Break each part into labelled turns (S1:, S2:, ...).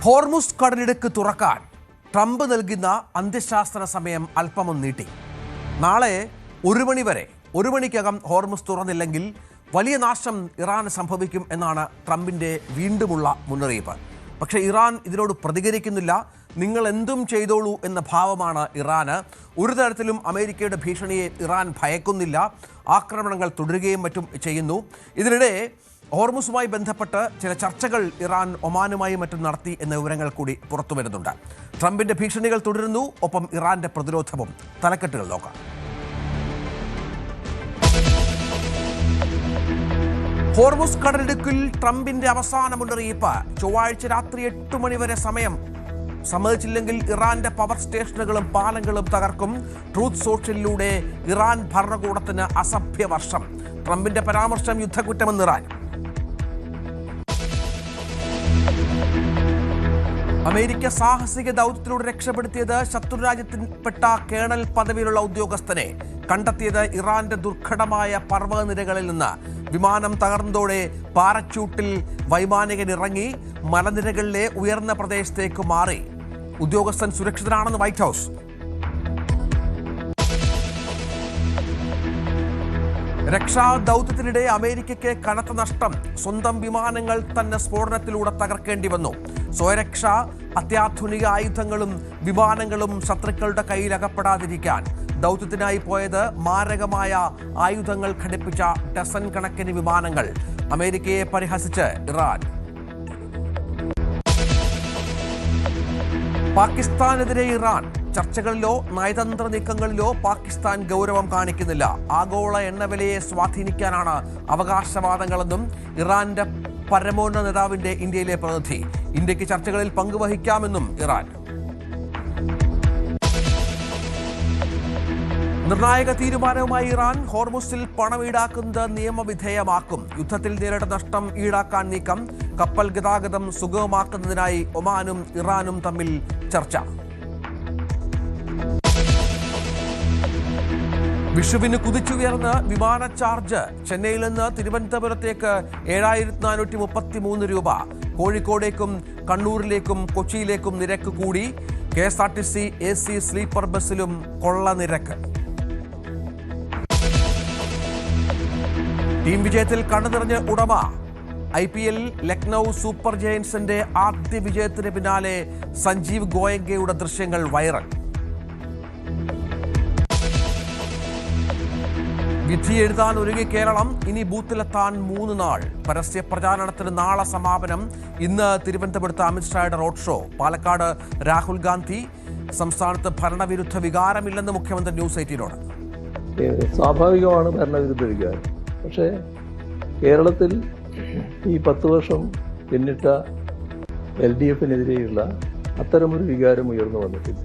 S1: Hormuz കടലിടുക്ക് തുറക്കാൻ Trump നൽകുന്ന അന്ത്യശാസന സമയം അല്പമൊന്ന് നീട്ടി. നാളെ 1 മണി വരെ, 1 മണിക്കകം ഹോർമുസ് തുറന്നില്ലെങ്കിൽ വലിയ നാശം ഇറാൻ സംഭവിക്കും എന്നാണ് ട്രംപിൻ്റെ വീണ്ടുമുള്ള മുന്നറിയിപ്പ്. പക്ഷേ ഇറാൻ ഇതിനോട് പ്രതികരിക്കുന്നില്ല. നിങ്ങൾ എന്തും ചെയ്തോളൂ എന്ന ഭാവമാണ് ഇറാന്. ഒരു തരത്തിലും അമേരിക്കയുടെ ഭീഷണിയെ ഇറാൻ ഭയക്കുന്നില്ല. ആക്രമണങ്ങൾ തുടരുകയും മറ്റും ചെയ്യുന്നു. ഇതിനിടെ ഹോർമുസുമായി ബന്ധപ്പെട്ട് ചില ചർച്ചകൾ ഇറാൻ ഒമാനുമായി മറ്റും നടത്തി എന്ന വിവരങ്ങൾ കൂടി പുറത്തു വരുന്നുണ്ട്. ട്രംപിന്റെ ഭീഷണികൾ തുടരുന്നു, ഒപ്പം ഇറാന്റെ പ്രതിരോധവും. തലക്കെട്ടുകൾ നോക്കാം. ഹോർമുസ് കടലിടുക്കിൽ ട്രംപിന്റെ അവസാന മുന്നറിയിപ്പ്. ചൊവ്വാഴ്ച രാത്രി 8 മണി വരെ സമയം. സമ്മതിച്ചില്ലെങ്കിൽ ഇറാന്റെ പവർ സ്റ്റേഷനുകളും പാലങ്ങളും തകർക്കും. ട്രൂത്ത് സോഷ്യലിലൂടെ ഇറാൻ ഭരണകൂടത്തിന് അസഭ്യവർഷം. ട്രംപിന്റെ പരാമർശം യുദ്ധക്കുറ്റമെന്ന് ഇറാൻ. അമേരിക്ക സാഹസിക ദൗത്യത്തിലൂടെ രക്ഷപ്പെടുത്തിയത് ശത്രുരാജ്യത്തിൽപ്പെട്ട കേണൽ പദവിയിലുള്ള ഉദ്യോഗസ്ഥനെ. കണ്ടെത്തിയത് ഇറാന്റെ ദുർഘടമായ പർവ്വതനിരകളിൽ നിന്ന്. വിമാനം തകർന്നതോടെ പാരച്യൂട്ടിൽ വൈമാനികൻ ഇറങ്ങി മലനിരകളിലെ ഉയർന്ന പ്രദേശത്തേക്ക് മാറി. ഉദ്യോഗസ്ഥൻ സുരക്ഷിതനാണെന്ന് വൈറ്റ് ഹൗസ്. രക്ഷാ ദൗത്യത്തിനിടെ അമേരിക്കയ്ക്ക് കനത്ത നഷ്ടം. സ്വന്തം വിമാനങ്ങൾ തന്നെ സ്ഫോടനത്തിലൂടെ തകർക്കേണ്ടി വന്നു. സ്വയരക്ഷ, അത്യാധുനിക ആയുധങ്ങളും വിമാനങ്ങളും ശത്രുക്കളുടെ കയ്യിൽ അകപ്പെടാതിരിക്കാൻ ദൗത്യത്തിനായി പോയത് മാരകമായ ആയുധങ്ങൾ ഘടിപ്പിച്ച ഡസൻ കണക്കിന് വിമാനങ്ങൾ. അമേരിക്കയെ പരിഹസിച്ച് ഇറാൻ. പാകിസ്ഥാനെതിരെ ഇറാൻ. ചർച്ചകളിലോ നയതന്ത്ര നീക്കങ്ങളിലോ പാകിസ്ഥാൻ ഗൗരവം കാണിക്കുന്നില്ല. ആഗോള എണ്ണവിലയെ സ്വാധീനിക്കാനാണ് അവകാശവാദങ്ങളെന്നും ഇറാന്റെ പരമോന്നത നേതാവിന്റെ ഇന്ത്യയിലെ പ്രതിനിധി. ഇന്ത്യക്ക് ചർച്ചകളിൽ പങ്കുവഹിക്കാമെന്നും ഇറാൻ. നിർണായക തീരുമാനവുമായി ഇറാൻ. ഹോർമുസിൽ പണം ഈടാക്കുന്നത് നിയമവിധേയമാക്കും. യുദ്ധത്തിൽ നേരിട്ട നഷ്ടം ഈടാക്കാൻ നീക്കം. കപ്പൽ ഗതാഗതം സുഗമമാക്കുന്നതിനായി ഒമാനും ഇറാനും തമ്മിൽ ചർച്ച. വിഷുവിന് കുതിച്ചുയർന്ന് വിമാന ചാർജ്. ചെന്നൈയിൽ നിന്ന് തിരുവനന്തപുരത്തേക്ക് 7433 രൂപ. കോഴിക്കോടേക്കും കണ്ണൂരിലേക്കും കൊച്ചിയിലേക്കും നിരക്ക് കൂടി. KSRTC AC സ്ലീപ്പർ ബസ്സിലും കൊള്ള നിരക്ക്. ടീം വിജയത്തിൽ കണ്ണുനിറഞ്ഞ് ഉടമ. IPL ലക്നൗ സൂപ്പർ ജയൻസിന്റെ ആദ്യ വിജയത്തിന് പിന്നാലെ സഞ്ജീവ് ഗോയങ്കയുടെ ദൃശ്യങ്ങൾ വൈറൽ. വിധി എഴുതാൻ ഒരുങ്ങി കേരളം. ഇനി ബൂത്തിലെത്താൻ 3 നാൾ. പരസ്യ പ്രചാരണത്തിന് നാളെ സമാപനം. ഇന്ന് തിരുവനന്തപുരത്ത് അമിത്ഷായുടെ റോഡ് ഷോ. പാലക്കാട് രാഹുൽ ഗാന്ധി. സംസ്ഥാനത്ത് ഭരണവിരുദ്ധ വികാരമില്ലെന്ന് മുഖ്യമന്ത്രി ന്യൂസ് 18നോട്.
S2: സ്വാഭാവികമാണ് ഭരണവിരുദ്ധ വികാരം. പക്ഷേ കേരളത്തിൽ ഈ 10 വർഷം പിന്നിട്ട LDFനെതിരെയുള്ള അത്തരമൊരു വികാരം ഉയർന്നു വന്നിട്ടില്ല.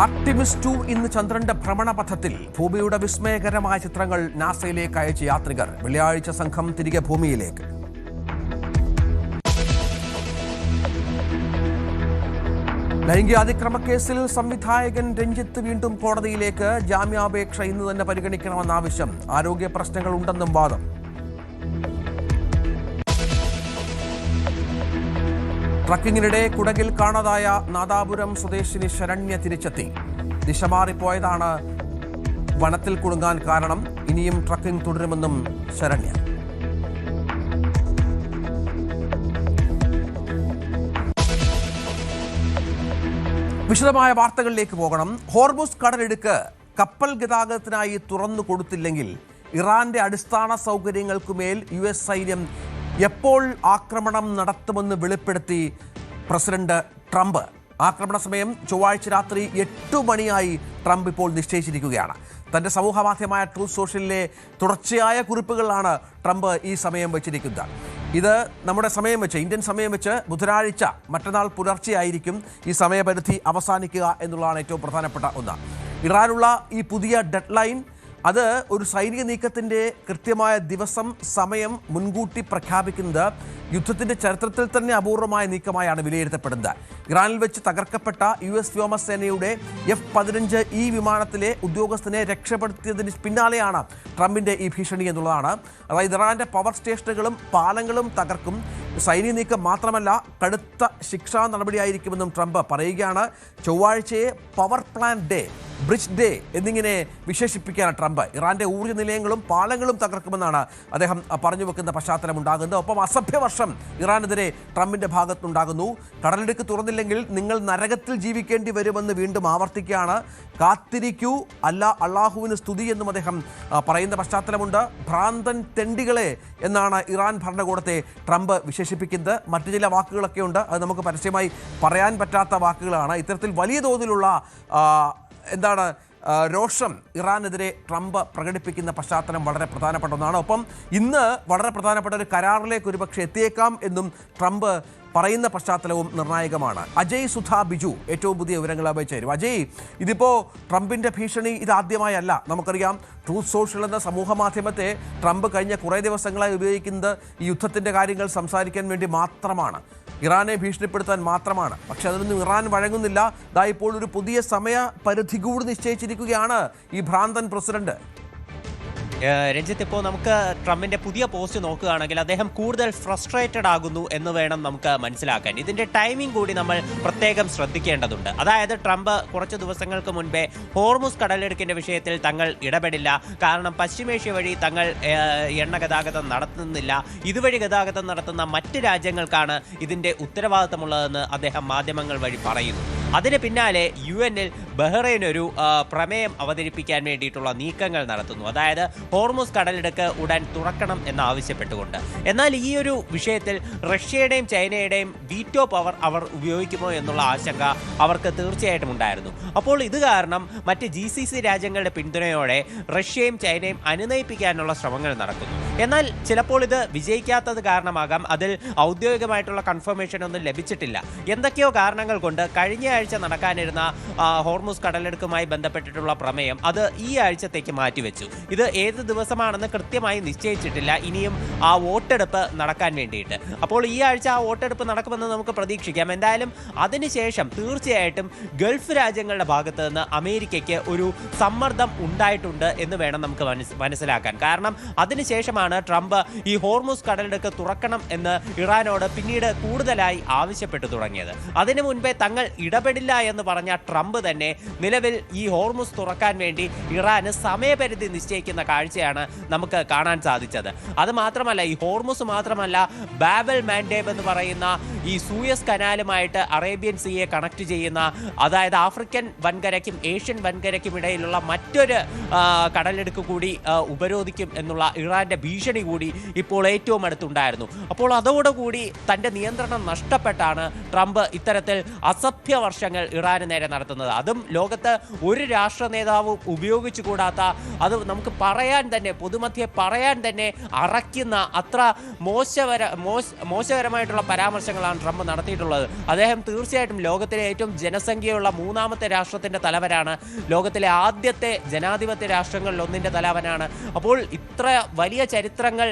S1: ആർട്ടിമിസ് 2 ഇന്ന് ചന്ദ്രന്റെ ഭ്രമണപഥത്തിൽ. ഭൂമിയുടെ വിസ്മയകരമായ ചിത്രങ്ങൾ നാസയിലേക്ക് അയച്ച യാത്രികർ. വെള്ളിയാഴ്ച സംഘം തിരികെ ഭൂമിയിലേക്ക്. ലൈംഗികാതിക്രമ കേസിൽ സംവിധായകൻ രഞ്ജിത്ത് വീണ്ടും കോടതിയിലേക്ക്. ജാമ്യാപേക്ഷ ഇന്ന് തന്നെ പരിഗണിക്കണമെന്ന ആവശ്യം. ആരോഗ്യ പ്രശ്നങ്ങൾ ഉണ്ടെന്നും വാദം. ട്രക്കിങ്ങിനിടെ കുടകിൽ കാണാതായ നാദാപുരം സ്വദേശിനി ശരണ്യ തിരിച്ചെത്തി. ദിശ മാറിപ്പോയതാണ് വനത്തിൽ കുടുങ്ങാൻ കാരണം. ഇനിയും ട്രക്കിംഗ് തുടരുമെന്നും ശരണ്യ. വിശദമായ വാർത്തകളിലേക്ക് പോകണം. ഹോർമുസ് കടലിടുക്ക് കപ്പൽ ഗതാഗതത്തിനായി തുറന്നു കൊടുത്തില്ലെങ്കിൽ ഇറാന്റെ അടിസ്ഥാന സൗകര്യങ്ങൾക്കുമേൽ US സൈന്യം എപ്പോൾ ആക്രമണം നടത്തുമെന്ന് വെളിപ്പെടുത്തി പ്രസിഡന്റ് ട്രംപ്. ആക്രമണ സമയം ചൊവ്വാഴ്ച രാത്രി 8 മണിയായി ട്രംപ് ഇപ്പോൾ നിശ്ചയിച്ചിരിക്കുകയാണ്. തൻ്റെ സമൂഹ മാധ്യമമായ ട്രൂത്ത് സോഷ്യലിലെ തുടർച്ചയായ കുറിപ്പുകളിലാണ് ട്രംപ് ഈ സമയം വെച്ചിരിക്കുന്നത്. ഇത് നമ്മുടെ സമയം വെച്ച്, ഇന്ത്യൻ സമയം വെച്ച് ബുധനാഴ്ച, മറ്റന്നാൾ പുലർച്ചെയായിരിക്കും ഈ സമയപരിധി അവസാനിക്കുക എന്നുള്ളതാണ് ഏറ്റവും പ്രധാനപ്പെട്ട ഒന്ന്. ഇറാനുള്ള ഈ പുതിയ ഡെഡ് ലൈൻ അത് ഒരു സൈനിക നീക്കത്തിൻ്റെ കൃത്യമായ ദിവസം സമയം മുൻകൂട്ടി പ്രഖ്യാപിക്കുന്നത് യുദ്ധത്തിൻ്റെ ചരിത്രത്തിൽ തന്നെ അപൂർവമായ നീക്കമായാണ് വിലയിരുത്തപ്പെടുന്നത്. ഇറാനിൽ വെച്ച് തകർക്കപ്പെട്ട US വ്യോമസേനയുടെ F-15E വിമാനത്തിലെ ഉദ്യോഗസ്ഥനെ രക്ഷപ്പെടുത്തിയതിന് പിന്നാലെയാണ് ട്രംപിൻ്റെ ഈ ഭീഷണി എന്നുള്ളതാണ്. അതായത് ഇറാന്റെ പവർ സ്റ്റേഷനുകളും പാലങ്ങളും തകർക്കും, സൈനിക നീക്കം മാത്രമല്ല കടുത്ത ശിക്ഷാ നടപടിയായിരിക്കുമെന്നും ട്രംപ് പറയുകയാണ്. ചൊവ്വാഴ്ചയെ power plant day, bridge day എന്നിങ്ങനെ വിശേഷിപ്പിക്കുകയാണ് ട്രംപ്. ഇറാന്റെ ഊർജ്ജ നിലയങ്ങളും പാലങ്ങളും തകർക്കുമെന്നാണ് അദ്ദേഹം പറഞ്ഞു വെക്കുന്ന പശ്ചാത്തലം ഉണ്ടാകുന്നത്. ഒപ്പം അസഭ്യവർഷം ഇറാനെതിരെ ട്രംപിന്റെ ഭാഗത്തുണ്ടാകുന്നു. കടലിടുക്ക് തുറന്നില്ലെങ്കിൽ നിങ്ങൾ നരകത്തിൽ ജീവിക്കേണ്ടി വരുമെന്ന് വീണ്ടും ആവർത്തിക്കുകയാണ്. കാത്തിരിക്കൂ, അല്ല അള്ളാഹുവിന് സ്തുതി എന്നും അദ്ദേഹം പറയുന്ന പശ്ചാത്തലമുണ്ട്. ഭ്രാന്തൻ തെണ്ടികളെ എന്നാണ് ഇറാൻ ഭരണകൂടത്തെ ട്രംപ് വിശേഷിപ്പിക്കുന്നത്. മറ്റു ചില വാക്കുകളൊക്കെ ഉണ്ട്, അത് നമുക്ക് പരസ്യമായി പറയാൻ പറ്റാത്ത വാക്കുകളാണ്. ഇത്തരത്തിൽ വലിയ തോതിലുള്ള രോഷം ഇറാനെതിരെ ട്രംപ് പ്രകടിപ്പിക്കുന്ന പശ്ചാത്തലം വളരെ പ്രധാനപ്പെട്ട ഒന്നാണ്. ഒപ്പം ഇന്ന് വളരെ പ്രധാനപ്പെട്ട ഒരു കരാറിലേക്ക് ഒരുപക്ഷെ എത്തിയേക്കാം എന്നും ട്രംപ് പറയുന്ന പശ്ചാത്തലവും നിർണായകമാണ്. അജയ് സുധാ ബിജു ഏറ്റവും പുതിയ വിവരങ്ങളുമായി ചേരും. അജയ്, ഇതിപ്പോൾ ട്രംപിൻ്റെ ഭീഷണി ഇതാദ്യമായല്ല. നമുക്കറിയാം, ട്രൂത്ത് സോഷ്യൽ എന്ന സമൂഹ മാധ്യമത്തെ ട്രംപ് കഴിഞ്ഞ കുറേ ദിവസങ്ങളായി ഉപയോഗിക്കുന്നത് ഈ യുദ്ധത്തിൻ്റെ കാര്യങ്ങൾ സംസാരിക്കാൻ വേണ്ടി മാത്രമാണ്, ഇറാനെ ഭീഷണിപ്പെടുത്താൻ മാത്രമാണ്. പക്ഷെ അതിനൊന്നും ഇറാൻ വഴങ്ങുന്നില്ല. ദാ ഇപ്പോൾ ഒരു പുതിയ സമയപരിധി കൂടി നിശ്ചയിച്ചിരിക്കുകയാണ് ഈ ഭ്രാന്തൻ പ്രസിഡന്റ്.
S3: രഞ്ജിത്ത്, ഇപ്പോൾ നമുക്ക് ട്രംപിന്റെ പുതിയ പോസ്റ്റ് നോക്കുകയാണെങ്കിൽ അദ്ദേഹം കൂടുതൽ ഫ്രസ്ട്രേറ്റഡ് ആകുന്നു എന്ന് വേണം നമുക്ക് മനസ്സിലാക്കാൻ. ഇതിന്റെ ടൈമിംഗ് കൂടി നമ്മൾ പ്രത്യേകം ശ്രദ്ധിക്കേണ്ടതുണ്ട്. അതായത് ട്രംപ് കുറച്ച് ദിവസങ്ങൾക്ക് മുൻപേ ഹോർമുസ് കടലിടുക്കിന്റെ വിഷയത്തിൽ തങ്ങൾ ഇടപെടില്ല, കാരണം പശ്ചിമേഷ്യ വഴി തങ്ങൾ എണ്ണ ഗതാഗതം നടത്തുന്നില്ല, ഇതുവഴി ഗതാഗതം നടത്തുന്ന മറ്റ് രാജ്യങ്ങൾക്കാണ് ഇതിന്റെ ഉത്തരവാദിത്തമുള്ളതെന്ന് അദ്ദേഹം മാധ്യമങ്ങൾ വഴി പറയുന്നു. അതിന് പിന്നാലെ UN-ൽ ബഹ്റൈൻ ഒരു പ്രമേയം അവതരിപ്പിക്കാൻ വേണ്ടിയിട്ടുള്ള നീക്കങ്ങൾ നടത്തുന്നു. അതായത് ഹോർമുസ് കടലിടുക്ക് ഉടൻ തുറക്കണം എന്നാവശ്യപ്പെട്ടുകൊണ്ട്. എന്നാൽ ഈ ഒരു വിഷയത്തിൽ റഷ്യയുടെയും ചൈനയുടെയും വീറ്റോ പവർ അവർ ഉപയോഗിക്കുമോ എന്നുള്ള ആശങ്ക അവർക്ക് തീർച്ചയായിട്ടും ഉണ്ടായിരുന്നു. അപ്പോൾ ഇത് കാരണം മറ്റ് GCC രാജ്യങ്ങളുടെ പിന്തുണയോടെ റഷ്യയും ചൈനയും അനുനയിപ്പിക്കാനുള്ള ശ്രമങ്ങൾ നടക്കുന്നു. എന്നാൽ ചിലപ്പോൾ ഇത് വിജയിക്കാത്തത് കാരണമാകാം, അതിൽ ഔദ്യോഗികമായിട്ടുള്ള കൺഫർമേഷൻ ഒന്നും ലഭിച്ചിട്ടില്ല. എന്തൊക്കെയോ കാരണങ്ങൾ കൊണ്ട് കഴിഞ്ഞ ആഴ്ച നടക്കാനിരുന്ന ഹോർമുസ് കടലെടുക്കുമായി ബന്ധപ്പെട്ടിട്ടുള്ള പ്രമേയം അത് ഈ ആഴ്ചത്തേക്ക് മാറ്റിവെച്ചു. ഇത് ഏത് ദിവസമാണെന്ന് കൃത്യമായി നിശ്ചയിച്ചിട്ടില്ല, ഇനിയും ആ വോട്ടെടുപ്പ് നടക്കാൻ വേണ്ടിയിട്ട്. അപ്പോൾ ഈ ആഴ്ച ആ വോട്ടെടുപ്പ് നടക്കുമെന്ന് നമുക്ക് പ്രതീക്ഷിക്കാം. എന്തായാലും അതിനുശേഷം തീർച്ചയായിട്ടും ഗൾഫ് രാജ്യങ്ങളുടെ ഭാഗത്ത് നിന്ന് അമേരിക്കയ്ക്ക് ഒരു സമ്മർദ്ദം ഉണ്ടായിട്ടുണ്ട് എന്ന് വേണം നമുക്ക് മനസ്സിലാക്കാൻ. കാരണം അതിനുശേഷമാണ് ട്രംപ് ഈ ഹോർമുസ് കടലിടുക്ക് തുറക്കണം എന്ന് ഇറാനോട് പിന്നീട് കൂടുതലായി ആവശ്യപ്പെട്ടു തുടങ്ങിയത്. അതിനു മുൻപേ തങ്ങൾ ഇടപെടില്ല എന്ന് പറഞ്ഞ ട്രംപ് തന്നെ നിലവിൽ ഈ ഹോർമുസ് തുറക്കാൻ വേണ്ടി ഇറാന് സമയപരിധി നിശ്ചയിക്കുന്ന കാഴ്ചയാണ് നമുക്ക് കാണാൻ സാധിച്ചത്. അത് മാത്രമല്ല, ഈ ഹോർമുസ് മാത്രമല്ല, ബാബൽ മാൻഡേബ് എന്ന് പറയുന്ന ഈ സൂയസ് കനാലുമായിട്ട് അറേബ്യൻ സീയെ കണക്ട് ചെയ്യുന്ന, അതായത് ആഫ്രിക്കൻ വൻകരയ്ക്കും ഏഷ്യൻ വൻകരയ്ക്കും ഇടയിലുള്ള മറ്റൊരു കടലെടുക്ക് കൂടി ഉപരോധിക്കും എന്നുള്ള ഇറാന്റെ ഭീഷണി കൂടി ഇപ്പോൾ ഏറ്റവും അടുത്തുണ്ടായിരുന്നു. അപ്പോൾ അതോടുകൂടി തൻ്റെ നിയന്ത്രണം നഷ്ടപ്പെട്ടാണ് ട്രംപ് ഇത്തരത്തിൽ അസഭ്യ വർഷങ്ങൾ ഇറാന് നേരെ നടത്തുന്നത്. അതും ലോകത്ത് ഒരു രാഷ്ട്ര നേതാവും ഉപയോഗിച്ചുകൂടാത്ത, അത് നമുക്ക് പറയാൻ തന്നെ പൊതുമധ്യേ പറയാൻ തന്നെ അറയ്ക്കുന്ന അത്ര മോശകരമായിട്ടുള്ള പരാമർശങ്ങളാണ് ട്രംപ് നടത്തിയിട്ടുള്ളത്. അദ്ദേഹം തീർച്ചയായിട്ടും ലോകത്തിലെ ഏറ്റവും ജനസംഖ്യയുള്ള മൂന്നാമത്തെ രാഷ്ട്രത്തിൻ്റെ തലവനാണ്, ലോകത്തിലെ ആദ്യത്തെ ജനാധിപത്യ രാഷ്ട്രങ്ങളിൽ ഒന്നിൻ്റെ തലവനാണ്. അപ്പോൾ ഇത്ര വലിയ ചരിത്രങ്ങൾ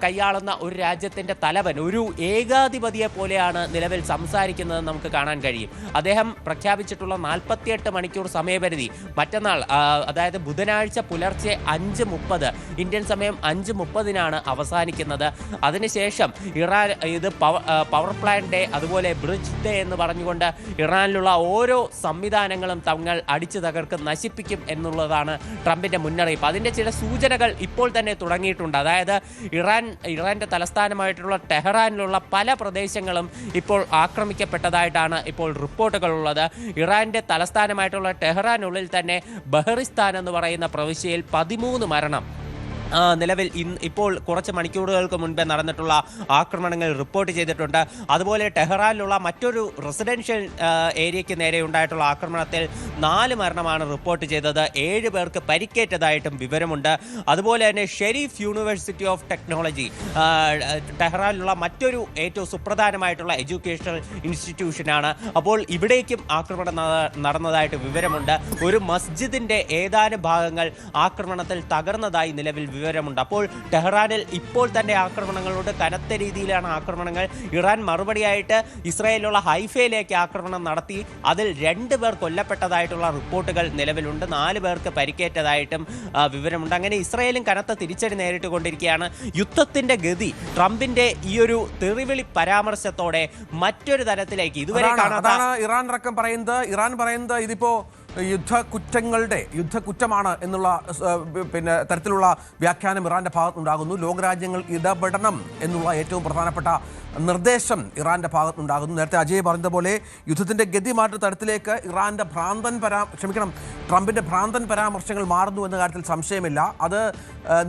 S3: കൈയാളുന്ന ഒരു രാജ്യത്തിൻ്റെ തലവൻ ഒരു ഏകാധിപതിയെ പോലെയാണ് നിലവിൽ സംസാരിക്കുന്നത് നമുക്ക് കാണാൻ കഴിയും. അദ്ദേഹം പ്രഖ്യാപിച്ചിട്ടുള്ള 48 മണിക്കൂർ സമയപരിധി മറ്റന്നാൾ, അതായത് ബുധനാഴ്ച പുലർച്ചെ 5:30 ഇന്ത്യൻ സമയം 5:30 അവസാനിക്കുന്നത്. അതിനുശേഷം ഇറാൻ ഇത് പവർ പ്ലാന്റ് ഡേ, അതുപോലെ ബ്രിഡ്ജ് ഡേ എന്ന് പറഞ്ഞുകൊണ്ട് ഇറാനിലുള്ള ഓരോ സംവിധാനങ്ങളും തങ്ങൾ അടിച്ചു തകർക്കും, നശിപ്പിക്കും എന്നുള്ളതാണ് ട്രംപിന്റെ മുന്നറിയിപ്പ്. അതിൻ്റെ ചില സൂചനകൾ ഇപ്പോൾ തന്നെ തുടങ്ങിയിട്ടുണ്ട്. അതായത് ഇറാന്റെ തലസ്ഥാനമായിട്ടുള്ള ടെഹ്റാനിലുള്ള പല പ്രദേശങ്ങളും ഇപ്പോൾ ആക്രമിക്കപ്പെട്ടതായിട്ടാണ് ഇപ്പോൾ റിപ്പോർട്ടുകളുള്ളത്. ഇറാന്റെ തലസ്ഥാനമായിട്ടുള്ള ടെഹ്റാനുള്ളിൽ തന്നെ ബഹറിസ്ഥാൻ എന്ന് പറയുന്ന പ്രവിശ്യയിൽ 13 മരണം നിലവിൽ ഇപ്പോൾ കുറച്ച് മണിക്കൂറുകൾക്ക് മുൻപേ നടന്നിട്ടുള്ള ആക്രമണങ്ങൾ റിപ്പോർട്ട് ചെയ്തിട്ടുണ്ട്. അതുപോലെ ടെഹ്റാനിലുള്ള മറ്റൊരു റെസിഡൻഷ്യൽ ഏരിയയ്ക്ക് നേരെ ഉണ്ടായിട്ടുള്ള ആക്രമണത്തിൽ 4 മരണമാണ് റിപ്പോർട്ട് ചെയ്തത്. 7 പേർക്ക് പരിക്കേറ്റതായിട്ടും വിവരമുണ്ട്. അതുപോലെ തന്നെ ഷെരീഫ് യൂണിവേഴ്സിറ്റി ഓഫ് ടെക്നോളജി ടെഹ്റാനിലുള്ള മറ്റൊരു ഏറ്റവും സുപ്രധാനമായിട്ടുള്ള എഡ്യൂക്കേഷണൽ ഇൻസ്റ്റിറ്റ്യൂഷനാണ്. അപ്പോൾ ഇവിടേക്കും ആക്രമണം നടന്നതായിട്ട് വിവരമുണ്ട്. ഒരു മസ്ജിദിന്റെ ഏതാനും ഭാഗങ്ങൾ ആക്രമണത്തിൽ തകർന്നതായി നിലവിൽ വിവരമുണ്ട്. അപ്പോൾ ടെഹ്റാനിൽ ഇപ്പോൾ തന്നെ ആക്രമണങ്ങളോട് കനത്ത രീതിയിലാണ് ആക്രമണങ്ങൾ. ഇറാൻ മറുപടിയായിട്ട് ഇസ്രായേലിലുള്ള ഹൈഫയിലേക്ക് ആക്രമണം നടത്തി. അതിൽ 2 പേർ കൊല്ലപ്പെട്ടതായിട്ടുള്ള റിപ്പോർട്ടുകൾ നിലവിലുണ്ട്. 4 പേർക്ക് പരിക്കേറ്റതായിട്ടും വിവരമുണ്ട്. അങ്ങനെ ഇസ്രായേലും കനത്ത തിരിച്ചടി നേരിട്ടുകൊണ്ടിരിക്കുകയാണ്. യുദ്ധത്തിന്റെ ഗതി ട്രംപിന്റെ ഈ ഒരു തെറിവിളി പരാമർശത്തോടെ മറ്റൊരു തരത്തിലേക്ക് ഇതുവരെ
S1: അതാണ് ഇറാൻ പറയുന്നത് ഇതിപ്പോ യുദ്ധക്കുറ്റമാണ് എന്നുള്ള തരത്തിലുള്ള വ്യാഖ്യാനം ഇറാന്റെ ഭാഗത്തുണ്ടാകുന്നു. ലോകരാജ്യങ്ങൾ ഇടപെടണം എന്നുള്ള ഏറ്റവും പ്രധാനപ്പെട്ട നിർദ്ദേശം ഇറാന്റെ ഭാഗത്തുണ്ടാകുന്നു. നേരത്തെ അജയ് പറഞ്ഞതുപോലെ യുദ്ധത്തിന്റെ ഗതി മാറ്റുന്ന തരത്തിലേക്ക് ട്രംപിന്റെ ഭ്രാന്തൻ പരാമർശങ്ങൾ മാറുന്നു എന്ന കാര്യത്തിൽ സംശയമില്ല. അത്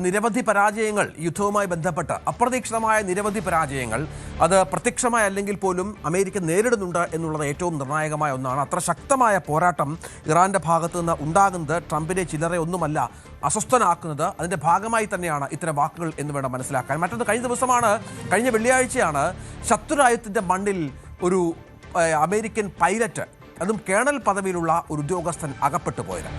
S1: നിരവധി പരാജയങ്ങൾ യുദ്ധവുമായി ബന്ധപ്പെട്ട് അപ്രതീക്ഷിതമായ നിരവധി പരാജയങ്ങൾ അത് പ്രത്യക്ഷമായ അല്ലെങ്കിൽ പോലും അമേരിക്ക നേരിടുന്നുണ്ട് എന്നുള്ളത് ഏറ്റവും നിർണായകമായ ഒന്നാണ്. അത്ര ശക്തമായ പോരാട്ടം ഇറാന്റെ ഭാഗത്തു നിന്ന് ഉണ്ടാകുന്നത് ട്രംപിനെ ചില്ലറെ ഒന്നുമല്ല അസ്വസ്ഥനാക്കുന്നത്. അതിന്റെ ഭാഗമായി തന്നെയാണ് ഇത്തരം വാക്കുകൾ എന്ന് വേണം മനസ്സിലാക്കാൻ. മറ്റൊന്ന്, കഴിഞ്ഞ വെള്ളിയാഴ്ചയാണ് ശത്രുരാജ്യത്തിന്റെ മണ്ണിൽ ഒരു അമേരിക്കൻ പൈലറ്റ്, അതും കേണൽ പദവിയിലുള്ള ഒരു ഉദ്യോഗസ്ഥൻ അകപ്പെട്ടു പോയത്.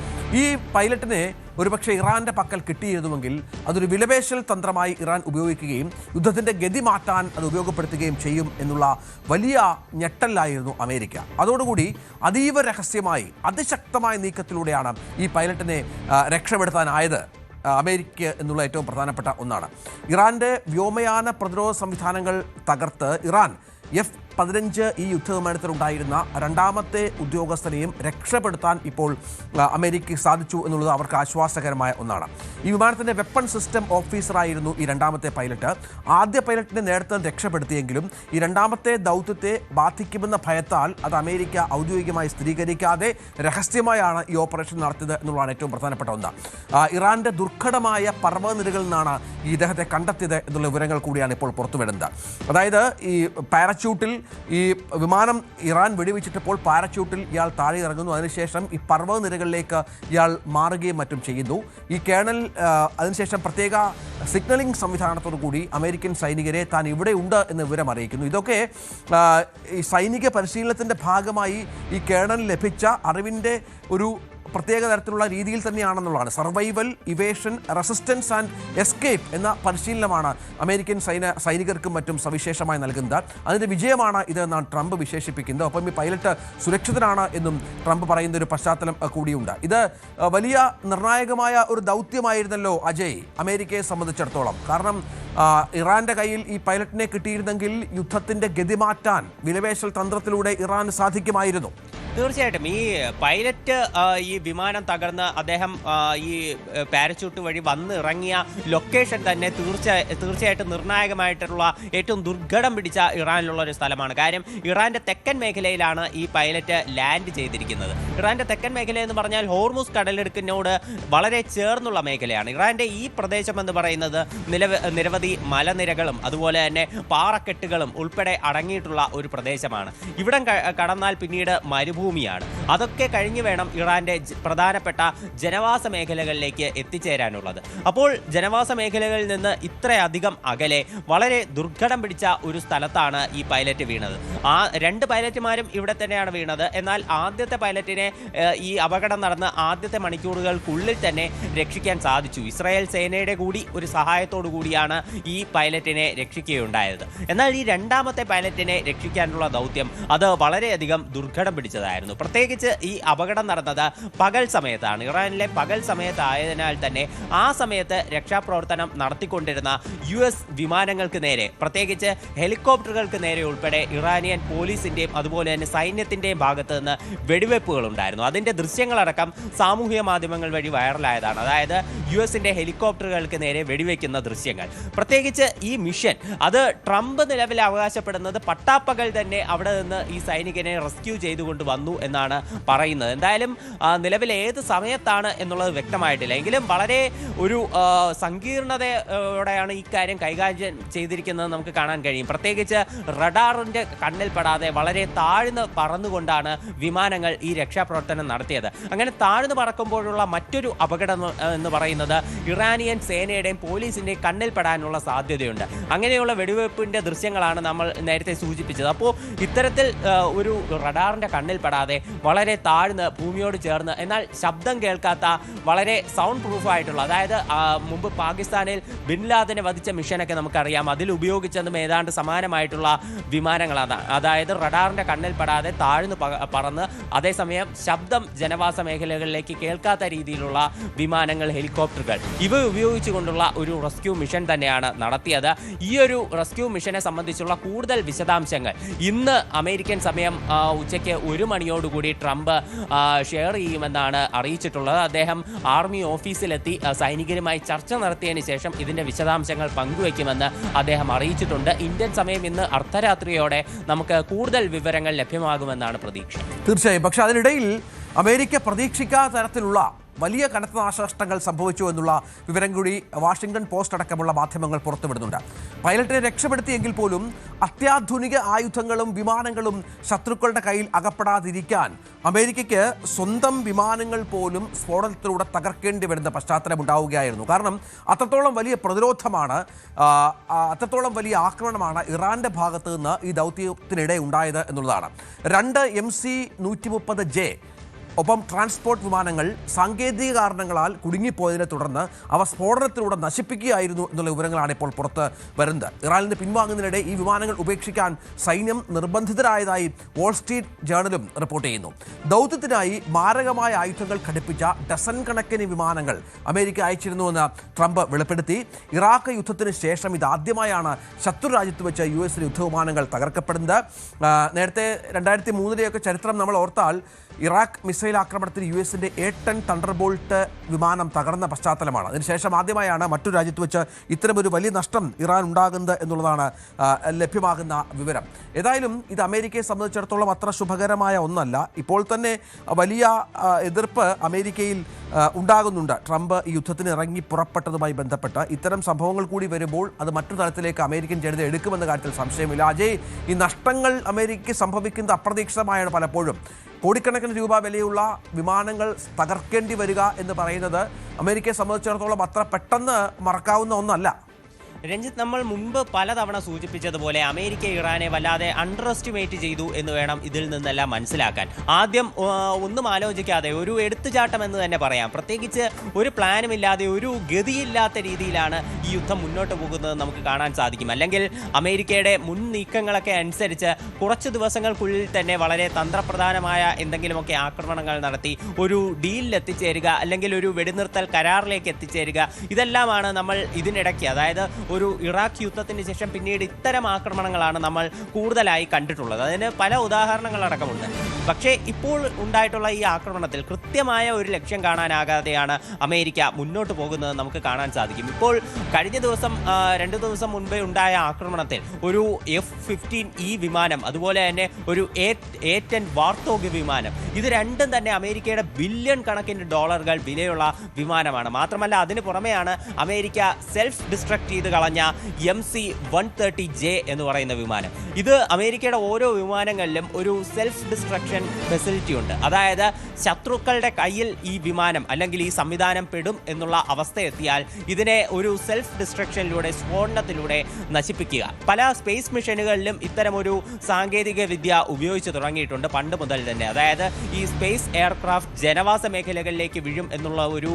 S1: ഈ പൈലറ്റിനെ ഒരുപക്ഷെ ഇറാന്റെ പക്കൽ കിട്ടിയിരുന്നുവെങ്കിൽ അതൊരു വിലപേശൽ തന്ത്രമായി ഇറാൻ ഉപയോഗിക്കുകയും യുദ്ധത്തിന്റെ ഗതി മാറ്റാൻ അത് ഉപയോഗപ്പെടുത്തുകയും ചെയ്യും എന്നുള്ള വലിയ ഞെട്ടലായിരുന്നു അമേരിക്ക. അതോടുകൂടി അതീവ രഹസ്യമായി അതിശക്തമായ നീക്കത്തിലൂടെയാണ് ഈ പൈലറ്റിനെ രക്ഷപ്പെടുത്താനായത് അമേരിക്ക എന്നുള്ള ഏറ്റവും പ്രധാനപ്പെട്ട ഒന്നാണ്. ഇറാന്റെ വ്യോമയാന പ്രതിരോധ സംവിധാനങ്ങൾ തകർത്ത് ഇറാൻ F-15 ഈ യുദ്ധവിമാനത്തിലുണ്ടായിരുന്ന 2ാമത്തെ ഉദ്യോഗസ്ഥനെയും രക്ഷപ്പെടുത്താൻ ഇപ്പോൾ അമേരിക്കയ്ക്ക് സാധിച്ചു എന്നുള്ളത് അവർക്ക് ആശ്വാസകരമായ ഒന്നാണ്. ഈ വിമാനത്തിൻ്റെ വെപ്പൺ സിസ്റ്റം ഓഫീസറായിരുന്നു ഈ 2ാമത്തെ പൈലറ്റ്. ആദ്യ പൈലറ്റിനെ നേരത്തെ രക്ഷപ്പെടുത്തിയെങ്കിലും ഈ 2ാമത്തെ ദൗത്യത്തെ ബാധിക്കുമെന്ന ഭയത്താൽ അത് അമേരിക്ക ഔദ്യോഗികമായി സ്ഥിരീകരിക്കാതെ രഹസ്യമായാണ് ഈ ഓപ്പറേഷൻ നടത്തിയത് എന്നുള്ളതാണ് ഏറ്റവും പ്രധാനപ്പെട്ട ഒന്ന്. ഇറാന്റെ ദുർഘടമായ പർവ്വതനിരകളിൽ നിന്നാണ് ഈ ഇദ്ദേഹത്തെ കണ്ടെത്തിയത് എന്നുള്ള വിവരങ്ങൾ കൂടിയാണ് ഇപ്പോൾ പുറത്തുവിടുന്നത്. അതായത് ഈ പാരച്യൂട്ടിൽ ഈ വിമാനം ഇറാൻ വെടിവെച്ചിട്ടപ്പോൾ പാരച്യൂട്ടിൽ ഇയാൾ താഴെ ഇറങ്ങുന്നു. അതിനുശേഷം ഈ പർവ്വതനിരകളിലേക്ക് ഇയാൾ മാറുകയും മറ്റും ചെയ്യുന്നു. ഈ കേണൽ അതിനുശേഷം പ്രത്യേക സിഗ്നലിംഗ് സംവിധാനത്തോടു കൂടി അമേരിക്കൻ സൈനികരെ താൻ ഇവിടെ ഉണ്ട് എന്ന് വിവരം അറിയിക്കുന്നു. ഇതൊക്കെ ഈ സൈനിക പരിശീലനത്തിൻ്റെ ഭാഗമായി ഈ കേണൽ ലഭിച്ച അറിവിൻ്റെ ഒരു പ്രത്യേക തരത്തിലുള്ള രീതിയിൽ തന്നെയാണെന്നുള്ളതാണ്. Survival, evasion, resistance and escape എന്ന പരിശീലനമാണ് അമേരിക്കൻ സൈനികർക്കും മറ്റും സവിശേഷമായി നൽകുന്നത്. അതിൻ്റെ വിജയമാണ് ഇതെന്നാണ് ട്രംപ് വിശേഷിപ്പിക്കുന്നത്. ഒപ്പം ഈ പൈലറ്റ് സുരക്ഷിതനാണ് എന്നും ട്രംപ് പറയുന്ന ഒരു പശ്ചാത്തലം കൂടിയുണ്ട്. ഇത് വലിയ നിർണായകമായ ഒരു ദൗത്യമായിരുന്നല്ലോ അജയ് അമേരിക്കയെ സംബന്ധിച്ചിടത്തോളം. കാരണം ഇറാന്റെ കയ്യിൽ ഈ പൈലറ്റിനെ കിട്ടിയിരുന്നെങ്കിൽ യുദ്ധത്തിൻ്റെ ഗതി മാറ്റാൻ വിലപേശൽ തന്ത്രത്തിലൂടെ ഇറാന് സാധിക്കുമായിരുന്നു.
S3: തീർച്ചയായിട്ടും ഈ പൈലറ്റ് ഈ വിമാനം തകർന്ന് അദ്ദേഹം ഈ പാരച്യൂട്ട് വഴി വന്ന് ഇറങ്ങിയ ലൊക്കേഷൻ തന്നെ തീർച്ചയായിട്ടും നിർണായകമായിട്ടുള്ള ഏറ്റവും ദുർഘടം പിടിച്ച ഇറാനിലുള്ള ഒരു സ്ഥലമാണ്. കാര്യം ഇറാന്റെ തെക്കൻ മേഖലയിലാണ് ഈ പൈലറ്റ് ലാൻഡ് ചെയ്തിരിക്കുന്നത്. ഇറാന്റെ തെക്കൻ മേഖല എന്ന് പറഞ്ഞാൽ ഹോർമുസ് കടലിടുക്കിനോട് വളരെ ചേർന്നുള്ള മേഖലയാണ്. ഇറാന്റെ ഈ പ്രദേശം എന്ന് പറയുന്നത് നിരവധി മലനിരകളും അതുപോലെ തന്നെ പാറക്കെട്ടുകളും ഉൾപ്പെടെ അടങ്ങിയിട്ടുള്ള ഒരു പ്രദേശമാണ്. ഇവിടം കടന്നാൽ പിന്നീട് മരുഭൂമിയാണ്. അതൊക്കെ കഴിഞ്ഞ് വേണം ഇറാന്റെ പ്രധാനപ്പെട്ട ജനവാസ മേഖലകളിലേക്ക് എത്തിച്ചേരാനുള്ളത്. അപ്പോൾ ജനവാസ മേഖലകളിൽ നിന്ന് ഇത്രയധികം അകലെ വളരെ ദുർഘടം പിടിച്ച ഒരു സ്ഥലത്താണ് ഈ പൈലറ്റ് വീണത്. ആ 2 പൈലറ്റുമാരും ഇവിടെ തന്നെയാണ് വീണത്. എന്നാൽ ആദ്യത്തെ പൈലറ്റിനെ ഈ അപകടം നടന്ന് ആദ്യത്തെ മണിക്കൂറുകൾക്കുള്ളിൽ തന്നെ രക്ഷിക്കാൻ സാധിച്ചു. ഇസ്രായേൽ സേനയുടെ കൂടി ഒരു സഹായത്തോടു കൂടിയാണ് ഈ പൈലറ്റിനെ രക്ഷിക്കുകയുണ്ടായത്. എന്നാൽ ഈ 2ാമത്തെ പൈലറ്റിനെ രക്ഷിക്കാനുള്ള ദൗത്യം അത് വളരെയധികം ദുർഘടം പിടിച്ചതായിരുന്നു. പ്രത്യേകിച്ച് ഈ അപകടം നടന്നത് പകൽ സമയത്താണ്. ഇറാനിലെ പകൽ സമയത്തായതിനാൽ തന്നെ ആ സമയത്ത് രക്ഷാപ്രവർത്തനം നടത്തിക്കൊണ്ടിരുന്ന US വിമാനങ്ങൾക്ക് നേരെ, പ്രത്യേകിച്ച് ഹെലികോപ്റ്ററുകൾക്ക് നേരെ ഉൾപ്പെടെ ഇറാനിയൻ പോലീസിന്റെയും അതുപോലെ തന്നെ സൈന്യത്തിന്റെയും ഭാഗത്ത് നിന്ന് വെടിവെപ്പുകൾ ഉണ്ടായിരുന്നു. അതിന്റെ ദൃശ്യങ്ങളടക്കം സാമൂഹിക മാധ്യമങ്ങൾ വഴി വൈറലായതാണ്. അതായത് US-ന്റെ ഹെലികോപ്റ്ററുകൾക്ക് നേരെ വെടിവെക്കുന്ന ദൃശ്യങ്ങൾ. പ്രത്യേകിച്ച് ഈ മിഷൻ അത് ട്രംപ് നിലവിൽ അവകാശപ്പെടുന്നത് പട്ടാപ്പകൽ തന്നെ അവിടെ നിന്ന് ഈ സൈനികനെ റെസ്ക്യൂ ചെയ്തുകൊണ്ട് വന്നു എന്നാണ് പറയുന്നത്. എന്തായാലും നിലവിൽ ഏത് സമയത്താണ് എന്നുള്ളത് വ്യക്തമായിട്ടില്ല. എങ്കിലും വളരെ ഒരു സങ്കീർണതയോടെയാണ് ഈ കാര്യം കൈകാര്യം ചെയ്തിരിക്കുന്നത് നമുക്ക് കാണാൻ കഴിയും. പ്രത്യേകിച്ച് റഡാറിൻ്റെ കണ്ണിൽപ്പെടാതെ വളരെ താഴ്ന്ന് പറന്നുകൊണ്ടാണ് വിമാനങ്ങൾ ഈ രക്ഷാപ്രവർത്തനം നടത്തിയത്. അങ്ങനെ താഴ്ന്നു പറക്കുമ്പോഴുള്ള മറ്റൊരു അപകടം എന്ന് പറയുന്നത് ഇറാനിയൻ സേനയുടെയും പോലീസിൻ്റെയും കണ്ണിൽപ്പെടാനുള്ള സാധ്യതയുണ്ട്. അങ്ങനെയുള്ള വെടിവെപ്പിൻ്റെ ദൃശ്യങ്ങളാണ് നമ്മൾ നേരത്തെ സൂചിപ്പിച്ചത്. അപ്പോൾ ഇത്തരത്തിൽ ഒരു റഡാറിൻ്റെ കണ്ണിൽപ്പെടാതെ വളരെ താഴ്ന്ന് ഭൂമിയോട് ചേർന്ന് എന്നാൽ ശബ്ദം കേൾക്കാത്ത വളരെ സൗണ്ട് പ്രൂഫായിട്ടുള്ള, അതായത് മുമ്പ് പാകിസ്ഥാനിൽ ബിൻ ലാദനെ വധിച്ച മിഷനൊക്കെ നമുക്കറിയാം. അതിൽ ഉപയോഗിച്ചതും ഏതാണ്ട് സമാനമായിട്ടുള്ള വിമാനങ്ങളാണ്. അതായത് റഡാറിൻ്റെ കണ്ണിൽപ്പെടാതെ താഴ്ന്നു പറന്ന് അതേസമയം ശബ്ദം ജനവാസ മേഖലകളിലേക്ക് കേൾക്കാത്ത രീതിയിലുള്ള വിമാനങ്ങൾ, ഹെലികോപ്റ്ററുകൾ ഇവ ഉപയോഗിച്ചുകൊണ്ടുള്ള ഒരു റെസ്ക്യൂ മിഷൻ തന്നെയാണ് നടത്തിയത്. ഈ ഒരു റെസ്ക്യൂ മിഷനെ സംബന്ധിച്ചുള്ള കൂടുതൽ വിശദാംശങ്ങൾ ഇന്ന് അമേരിക്കൻ സമയം ഉച്ചയ്ക്ക് 1 മണിയോടുകൂടി ട്രംപ് ഷെയർ ചെയ്യുമെന്നാണ് അറിയിച്ചിട്ടുള്ളത്. അദ്ദേഹം ആർമി ഓഫീസിലെത്തി സൈനികരുമായി ചർച്ച നടത്തിയതിന് ശേഷം ഇതിൻ്റെ വിശദാംശങ്ങൾ പങ്കുവയ്ക്കുമെന്ന് അദ്ദേഹം അറിയിച്ചിട്ടുണ്ട്. ഇന്ത്യൻ സമയം ഇന്ന് അർദ്ധരാത്രിയോടെ നമുക്ക് കൂടുതൽ വിവരങ്ങൾ ലഭ്യമാകുമെന്നാണ് പ്രതീക്ഷ.
S1: തീർച്ചയായും. പക്ഷേ അതിനിടയിൽ അമേരിക്ക പ്രതീക്ഷിക്കാത്ത തരത്തിലുള്ള വലിയ കനത്ത നാശനഷ്ടങ്ങൾ സംഭവിച്ചു എന്നുള്ള വിവരം കൂടി വാഷിംഗ്ടൺ പോസ്റ്റ് അടക്കമുള്ള മാധ്യമങ്ങൾ പുറത്തുവിടുന്നുണ്ട്. പൈലറ്റിനെ രക്ഷപ്പെടുത്തിയെങ്കിൽ പോലും അത്യാധുനിക ആയുധങ്ങളും വിമാനങ്ങളും ശത്രുക്കളുടെ കയ്യിൽ അകപ്പെടാതിരിക്കാൻ അമേരിക്കയ്ക്ക് സ്വന്തം വിമാനങ്ങൾ പോലും സ്ഫോടനത്തിലൂടെ തകർക്കേണ്ടി വരുന്ന പശ്ചാത്തലം ഉണ്ടാവുകയായിരുന്നു. കാരണം അത്രത്തോളം വലിയ പ്രതിരോധമാണ്, അത്രത്തോളം വലിയ ആക്രമണമാണ് ഇറാന്റെ ഭാഗത്ത് നിന്ന് ഈ ദൗത്യത്തിനിടെ ഉണ്ടായത് എന്നുള്ളതാണ്. 2 MC-130J ഒപ്പം ട്രാൻസ്പോർട്ട് വിമാനങ്ങൾ സാങ്കേതിക കാരണങ്ങളാൽ കുടുങ്ങിപ്പോയതിനെ തുടർന്ന് അവ സ്ഫോടനത്തിലൂടെ നശിപ്പിക്കുകയായിരുന്നു എന്നുള്ള വിവരങ്ങളാണ് ഇപ്പോൾ പുറത്ത് വരുന്നത്. ഇറാനിൽ നിന്ന് പിൻവാങ്ങുന്നതിനിടെ ഈ വിമാനങ്ങൾ ഉപേക്ഷിക്കാൻ സൈന്യം നിർബന്ധിതരായതായി വാൾ സ്ട്രീറ്റ് ജേർണലും റിപ്പോർട്ട് ചെയ്യുന്നു. ദൗത്യത്തിനായി മാരകമായ ആയുധങ്ങൾ ഘടിപ്പിച്ച ഡസൻ കണക്കിന് വിമാനങ്ങൾ അമേരിക്ക അയച്ചിരുന്നുവെന്ന് ട്രംപ് വെളിപ്പെടുത്തി. ഇറാഖ് യുദ്ധത്തിന് ശേഷം ഇതാദ്യമായാണ് ശത്രു രാജ്യത്ത് വെച്ച് US യുദ്ധവിമാനങ്ങൾ തകർക്കപ്പെടുന്നത്. നേരത്തെ 2003 ചരിത്രം നമ്മൾ ഓർത്താൽ ഇറാഖ് മിസൈൽ ആക്രമണത്തിൽ US-ന്റെ A-10 തണ്ടർബോൾട്ട് വിമാനം തകർന്ന പശ്ചാത്തലമാണ്. അതിനുശേഷം ആദ്യമായാണ് മറ്റു രാജ്യത്ത് വെച്ച് ഇത്തരമൊരു വലിയ നഷ്ടം ഇറാൻ ഉണ്ടാകുന്നത് എന്നുള്ളതാണ് ലഭ്യമാകുന്ന വിവരം. ഏതായാലും ഇത് അമേരിക്കയെ സംബന്ധിച്ചിടത്തോളം അത്ര ശുഭകരമായ ഒന്നല്ല. ഇപ്പോൾ തന്നെ വലിയ എതിർപ്പ് അമേരിക്കയിൽ ഉണ്ടാകുന്നുണ്ട്. ട്രംപ് ഈ യുദ്ധത്തിന് ഇറങ്ങി പുറപ്പെട്ടതുമായി ബന്ധപ്പെട്ട് ഇത്തരം സംഭവങ്ങൾ കൂടി വരുമ്പോൾ അത് മറ്റു തലത്തിലേക്ക് അമേരിക്കൻ ജനത എടുക്കുമെന്ന കാര്യത്തിൽ സംശയമില്ല. അജയ്, ഈ നഷ്ടങ്ങൾ അമേരിക്കയ്ക്ക് സംഭവിക്കുന്നത് അപ്രതീക്ഷിതമായാണ്. പലപ്പോഴും കോടിക്കണക്കിന് രൂപ വിലയുള്ള വിമാനങ്ങൾ തകർക്കേണ്ടി വരിക എന്ന് പറയുന്നത് അമേരിക്കയെ സംബന്ധിച്ചിടത്തോളം അത്ര പെട്ടെന്ന് മറക്കാവുന്ന ഒന്നല്ല.
S3: രഞ്ജിത്ത്, നമ്മൾ മുൻപ് പലതവണ സൂചിപ്പിച്ചതുപോലെ അമേരിക്ക ഇറാനെ വല്ലാതെ അണ്ടർ എസ്റ്റിമേറ്റ് ചെയ്തു എന്ന് വേണം ഇതിൽ നിന്നെല്ലാം മനസ്സിലാക്കാൻ. ആദ്യം ഒന്നും ആലോചിക്കാതെ ഒരു എടുത്തുചാട്ടം എന്ന് തന്നെ പറയാം. പ്രത്യേകിച്ച് ഒരു പ്ലാനുമില്ലാതെ ഒരു ഗതിയില്ലാത്ത രീതിയിലാണ് ഈ യുദ്ധം മുന്നോട്ട് പോകുന്നത് നമുക്ക് കാണാൻ സാധിക്കും. അല്ലെങ്കിൽ അമേരിക്കയുടെ മുൻ നീക്കങ്ങളൊക്കെ അനുസരിച്ച് കുറച്ച് ദിവസങ്ങൾക്കുള്ളിൽ തന്നെ വളരെ തന്ത്രപ്രധാനമായ എന്തെങ്കിലുമൊക്കെ ആക്രമണങ്ങൾ നടത്തി ഒരു ഡീലിൽ എത്തിച്ചേരുക, അല്ലെങ്കിൽ ഒരു വെടിനിർത്തൽ കരാറിലേക്ക് എത്തിച്ചേരുക, ഇതെല്ലാമാണ് നമ്മൾ ഇതിനിടയ്ക്ക്, അതായത് ഒരു ഇറാഖ് യുദ്ധത്തിന് ശേഷം പിന്നീട് ഇത്തരം ആക്രമണങ്ങളാണ് നമ്മൾ കൂടുതലായി കണ്ടിട്ടുള്ളത്. അതിന് പല ഉദാഹരണങ്ങളടക്കമുണ്ട്. പക്ഷേ ഇപ്പോൾ ഉണ്ടായിട്ടുള്ള ഈ ആക്രമണത്തിൽ കൃത്യമായ ഒരു ലക്ഷ്യം കാണാനാകാതെയാണ് അമേരിക്ക മുന്നോട്ട് പോകുന്നത് നമുക്ക് കാണാൻ സാധിക്കും. ഇപ്പോൾ കഴിഞ്ഞ ദിവസം 2 ദിവസം മുൻപേ ഉണ്ടായ ആക്രമണത്തിൽ ഒരു F-15E വിമാനം, അതുപോലെ തന്നെ ഒരു A-10 വാർത്തോഗ് വിമാനം, ഇത് രണ്ടും തന്നെ അമേരിക്കയുടെ ബില്യൺ കണക്കിന് ഡോളറുകൾ വിലയുള്ള വിമാനമാണ്. മാത്രമല്ല അതിന് പുറമെയാണ് അമേരിക്ക സെൽഫ് ഡിസ്ട്രക്ട് ചെയ്ത് കളഞ്ഞ MC-130J എന്ന് പറയുന്ന വിമാനം. ഇത് അമേരിക്കയുടെ ഓരോ വിമാനങ്ങളിലും ഒരു സെൽഫ് ഡിസ്ട്രക്ഷൻ ഫെസിലിറ്റി ഉണ്ട്. അതായത് ശത്രുക്കളുടെ കയ്യിൽ ഈ വിമാനം അല്ലെങ്കിൽ ഈ സംവിധാനം പെടും എന്നുള്ള അവസ്ഥ എത്തിയാൽ ഇതിനെ ഒരു സെൽഫ് ഡിസ്ട്രക്ഷനിലൂടെ, സ്ഫോടനത്തിലൂടെ നശിപ്പിക്കുക. പല സ്പേസ് മിഷനുകളിലും ഇത്തരമൊരു സാങ്കേതിക വിദ്യ ഉപയോഗിച്ച് തുടങ്ങിയിട്ടുണ്ട് പണ്ട് മുതൽ തന്നെ. അതായത് ഈ സ്പേസ് എയർക്രാഫ്റ്റ് ജനവാസ മേഖലകളിലേക്ക് വീഴും എന്നുള്ള ഒരു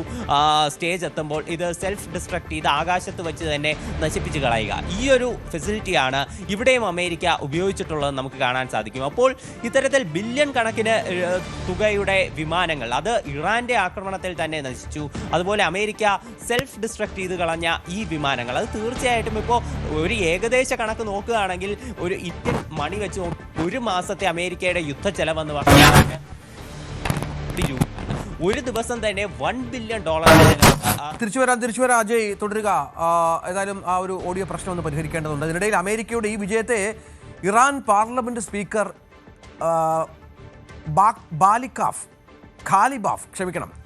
S3: സ്റ്റേജ് എത്തുമ്പോൾ ഇത് സെൽഫ് ഡിസ്ട്രക്ട് ചെയ്ത് ആകാശത്ത് വെച്ച് തന്നെ നശിപ്പിച്ച് കളയുക. ഈ ഒരു ഫെസിലിറ്റിയാണ് ഇവിടെയും അമേരിക്ക ഉപയോഗിച്ചിട്ടുള്ളത് നമുക്ക് കാണാൻ സാധിക്കും. അപ്പോൾ ഇത്തരത്തിൽ ബില്യൺ കണക്കിന് തുകയുടെ വിമാനങ്ങൾ അത് ഇറാന്റെ ആക്രമണത്തിൽ തന്നെ നശിച്ചു. അതുപോലെ അമേരിക്ക സെൽഫ് ഡിസ്ട്രക്ട് ചെയ്ത് കളഞ്ഞ ഈ വിമാനങ്ങൾ, അത് തീർച്ചയായിട്ടും ഇപ്പോൾ ഒരു ഏകദേശ കണക്ക് നോക്കുകയാണെങ്കിൽ ഒരു ഇന്ത്യൻ മണി വെച്ച് ഒരു മാസത്തെ അമേരിക്കയുടെ യുദ്ധ ചെലവെന്ന് പറഞ്ഞാൽ ഒരു ദിവസം തന്നെ $1 ബില്യൺ.
S1: തിരിച്ചു വരാം അജയ്, തുടരുക. ഏതായാലും ആ ഒരു ഓഡിയോ പ്രശ്നം ഒന്ന് പരിഹരിക്കേണ്ടതുണ്ട്. ഇതിനിടയിൽ അമേരിക്കയുടെ ഈ വിജയത്തെ ഇറാൻ പാർലമെന്റ് സ്പീക്കർ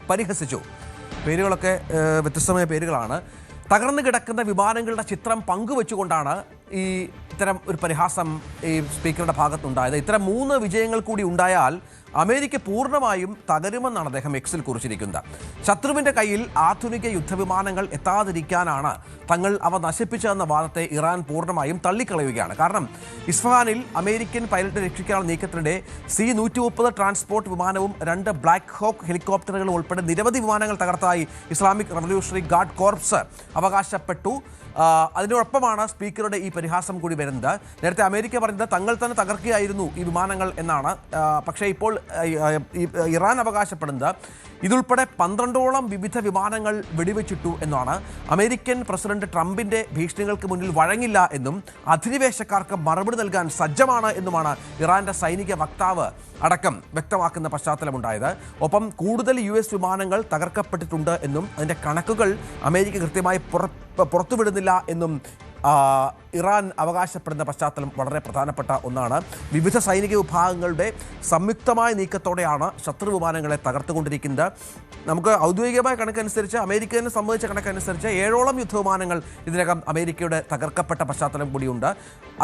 S1: പരിഹസിച്ചു. പേരുകളൊക്കെ വ്യത്യസ്തമായ പേരുകളാണ്. തകർന്നു കിടക്കുന്ന വിമാനങ്ങളുടെ ചിത്രം പങ്കുവെച്ചുകൊണ്ടാണ് ഇത്തരം ഒരു പരിഹാസം ഈ സ്പീക്കറുടെ ഭാഗത്തുണ്ടായത്. ഇത്തരം 3 വിജയങ്ങൾ കൂടി ഉണ്ടായാൽ അമേരിക്ക പൂർണ്ണമായും തകരുമെന്നാണ് അദ്ദേഹം എക്സിൽ കുറിച്ചിരിക്കുന്നത്. ശത്രുവിൻ്റെ കയ്യിൽ ആധുനിക യുദ്ധവിമാനങ്ങൾ എത്താതിരിക്കാനാണ് തങ്ങൾ അവ നശിപ്പിച്ചതെന്ന വാദത്തെ ഇറാൻ പൂർണ്ണമായും തള്ളിക്കളയുകയാണ്. കാരണം ഇസ്ഫഹാനിൽ അമേരിക്കൻ പൈലറ്റിനെ രക്ഷിക്കാനുള്ള നീക്കത്തിനിടെ C-130 ട്രാൻസ്പോർട്ട് വിമാനവും 2 ബ്ലാക്ക് ഹോക്ക് ഹെലികോപ്റ്ററുകളും ഉൾപ്പെടെ നിരവധി വിമാനങ്ങൾ തകർത്തായി ഇസ്ലാമിക് റവല്യൂഷണറി ഗാർഡ് കോർപ്സ് അവകാശപ്പെട്ടു. അതിനോടൊപ്പമാണ് സ്പീക്കറുടെ ഈ പരിഹാസം കൂടി വരുന്നത്. നേരത്തെ അമേരിക്ക പറഞ്ഞത് തങ്ങൾ തന്നെ തകർക്കുകയായിരുന്നു ഈ വിമാനങ്ങൾ എന്നാണ്. പക്ഷേ ഇപ്പോൾ ഇറാൻ അവകാശപ്പെടുന്നത് ഇതുൾപ്പെടെ 12ഓളം വിവിധ വിമാനങ്ങൾ വെടിവെച്ചിട്ടു എന്നാണ്. അമേരിക്കൻ പ്രസിഡന്റ് ട്രംപിന്റെ ഭീഷണികൾക്ക് മുന്നിൽ വഴങ്ങില്ല എന്നും അധിനിവേശക്കാർക്ക് മറുപടി നൽകാൻ സജ്ജമാണ് എന്നുമാണ് ഇറാന്റെ സൈനിക വക്താവ് അടക്കം വ്യക്തമാക്കുന്ന പശ്ചാത്തലമുണ്ടായത്. ഒപ്പം കൂടുതൽ US വിമാനങ്ങൾ തകർക്കപ്പെട്ടിട്ടുണ്ട് എന്നും അതിൻ്റെ കണക്കുകൾ അമേരിക്ക കൃത്യമായി പുറത്തുവിടുന്നില്ല എന്നും ഇറാൻ അവകാശപ്പെടുന്ന പശ്ചാത്തലം വളരെ പ്രധാനപ്പെട്ട ഒന്നാണ്. വിവിധ സൈനിക വിഭാഗങ്ങളുടെ സംയുക്തമായ നീക്കത്തോടെയാണ് ശത്രു വിമാനങ്ങളെ തകർത്തുകൊണ്ടിരിക്കുന്നത്. നമുക്ക് ഔദ്യോഗികമായ കണക്കനുസരിച്ച് അമേരിക്കനെ സംബന്ധിച്ച കണക്കനുസരിച്ച് 7ഓളം യുദ്ധവിമാനങ്ങൾ ഇതിനകം അമേരിക്കയുടെ തകർക്കപ്പെട്ട പശ്ചാത്തലം കൂടിയുണ്ട്.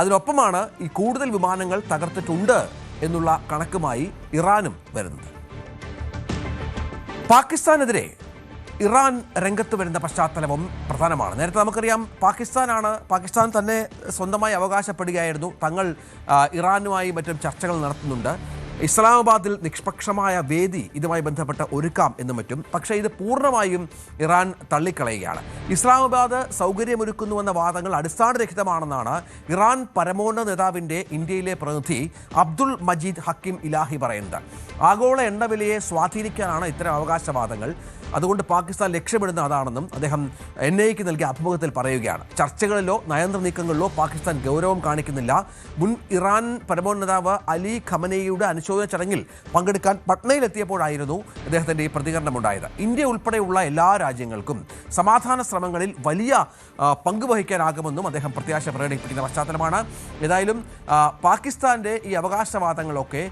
S1: അതിനൊപ്പമാണ് ഈ കൂടുതൽ വിമാനങ്ങൾ തകർത്തിട്ടുണ്ട് എന്നുള്ള കണക്കുമായി ഇറാനും വരുന്നത്. പാകിസ്ഥാനെതിരെ ഇറാൻ രംഗത്ത് വരുന്ന പശ്ചാത്തലവും പ്രധാനമാണ്. നേരത്തെ നമുക്കറിയാം പാകിസ്ഥാൻ തന്നെ സ്വന്തമായി അവകാശപ്പെടുകയായിരുന്നു തങ്ങൾ ഇറാനുമായി മറ്റും ചർച്ചകൾ നടത്തുന്നുണ്ട്, ഇസ്ലാമാബാദിൽ നിഷ്പക്ഷമായ വേദി ഇതുമായി ബന്ധപ്പെട്ട് ഒരുക്കാം എന്നും മറ്റും. പക്ഷേ ഇത് പൂർണ്ണമായും ഇറാൻ തള്ളിക്കളയുകയാണ്. ഇസ്ലാമാബാദ് സൗകര്യമൊരുക്കുന്നുവെന്ന വാദങ്ങൾ അടിസ്ഥാനരഹിതമാണെന്നാണ് ഇറാൻ പരമോന്നത നേതാവിൻ്റെ ഇന്ത്യയിലെ പ്രതിനിധി അബ്ദുൾ മജീദ് ഹക്കിം ഇലാഹി പറയുന്നത്. ആഗോള എണ്ണവിലയെ സ്വാധീനിക്കാനാണ് ഇത്തരം അവകാശവാദങ്ങൾ. അതുകൊണ്ട് പാകിസ്ഥാൻ ലക്ഷ്യമിടുന്ന അതാണെന്നും അദ്ദേഹം NIAക്ക് നൽകിയ അഭിമുഖത്തിൽ പറയുകയാണ്. ചർച്ചകളിലോ നയതന്ത്ര നീക്കങ്ങളിലോ പാകിസ്ഥാൻ ഗൗരവം കാണിക്കുന്നില്ല. മുൻ ഇറാൻ പരമോന്നത നേതാവ് അലി ഖമനേയിയുടെ അനുശോചന ചടങ്ങിൽ പങ്കെടുക്കാൻ പട്നയിലെത്തിയപ്പോഴായിരുന്നു അദ്ദേഹത്തിൻ്റെ ഈ പ്രതികരണമുണ്ടായത്. ഇന്ത്യ ഉൾപ്പെടെയുള്ള എല്ലാ രാജ്യങ്ങൾക്കും സമാധാന ശ്രമങ്ങളിൽ വലിയ പങ്കുവഹിക്കാനാകുമെന്നും അദ്ദേഹം പ്രത്യാശ പ്രകടിപ്പിക്കുന്ന പശ്ചാത്തലമാണ്. ഏതായാലും പാകിസ്ഥാൻ്റെ ഈ അവകാശവാദങ്ങളൊക്കെ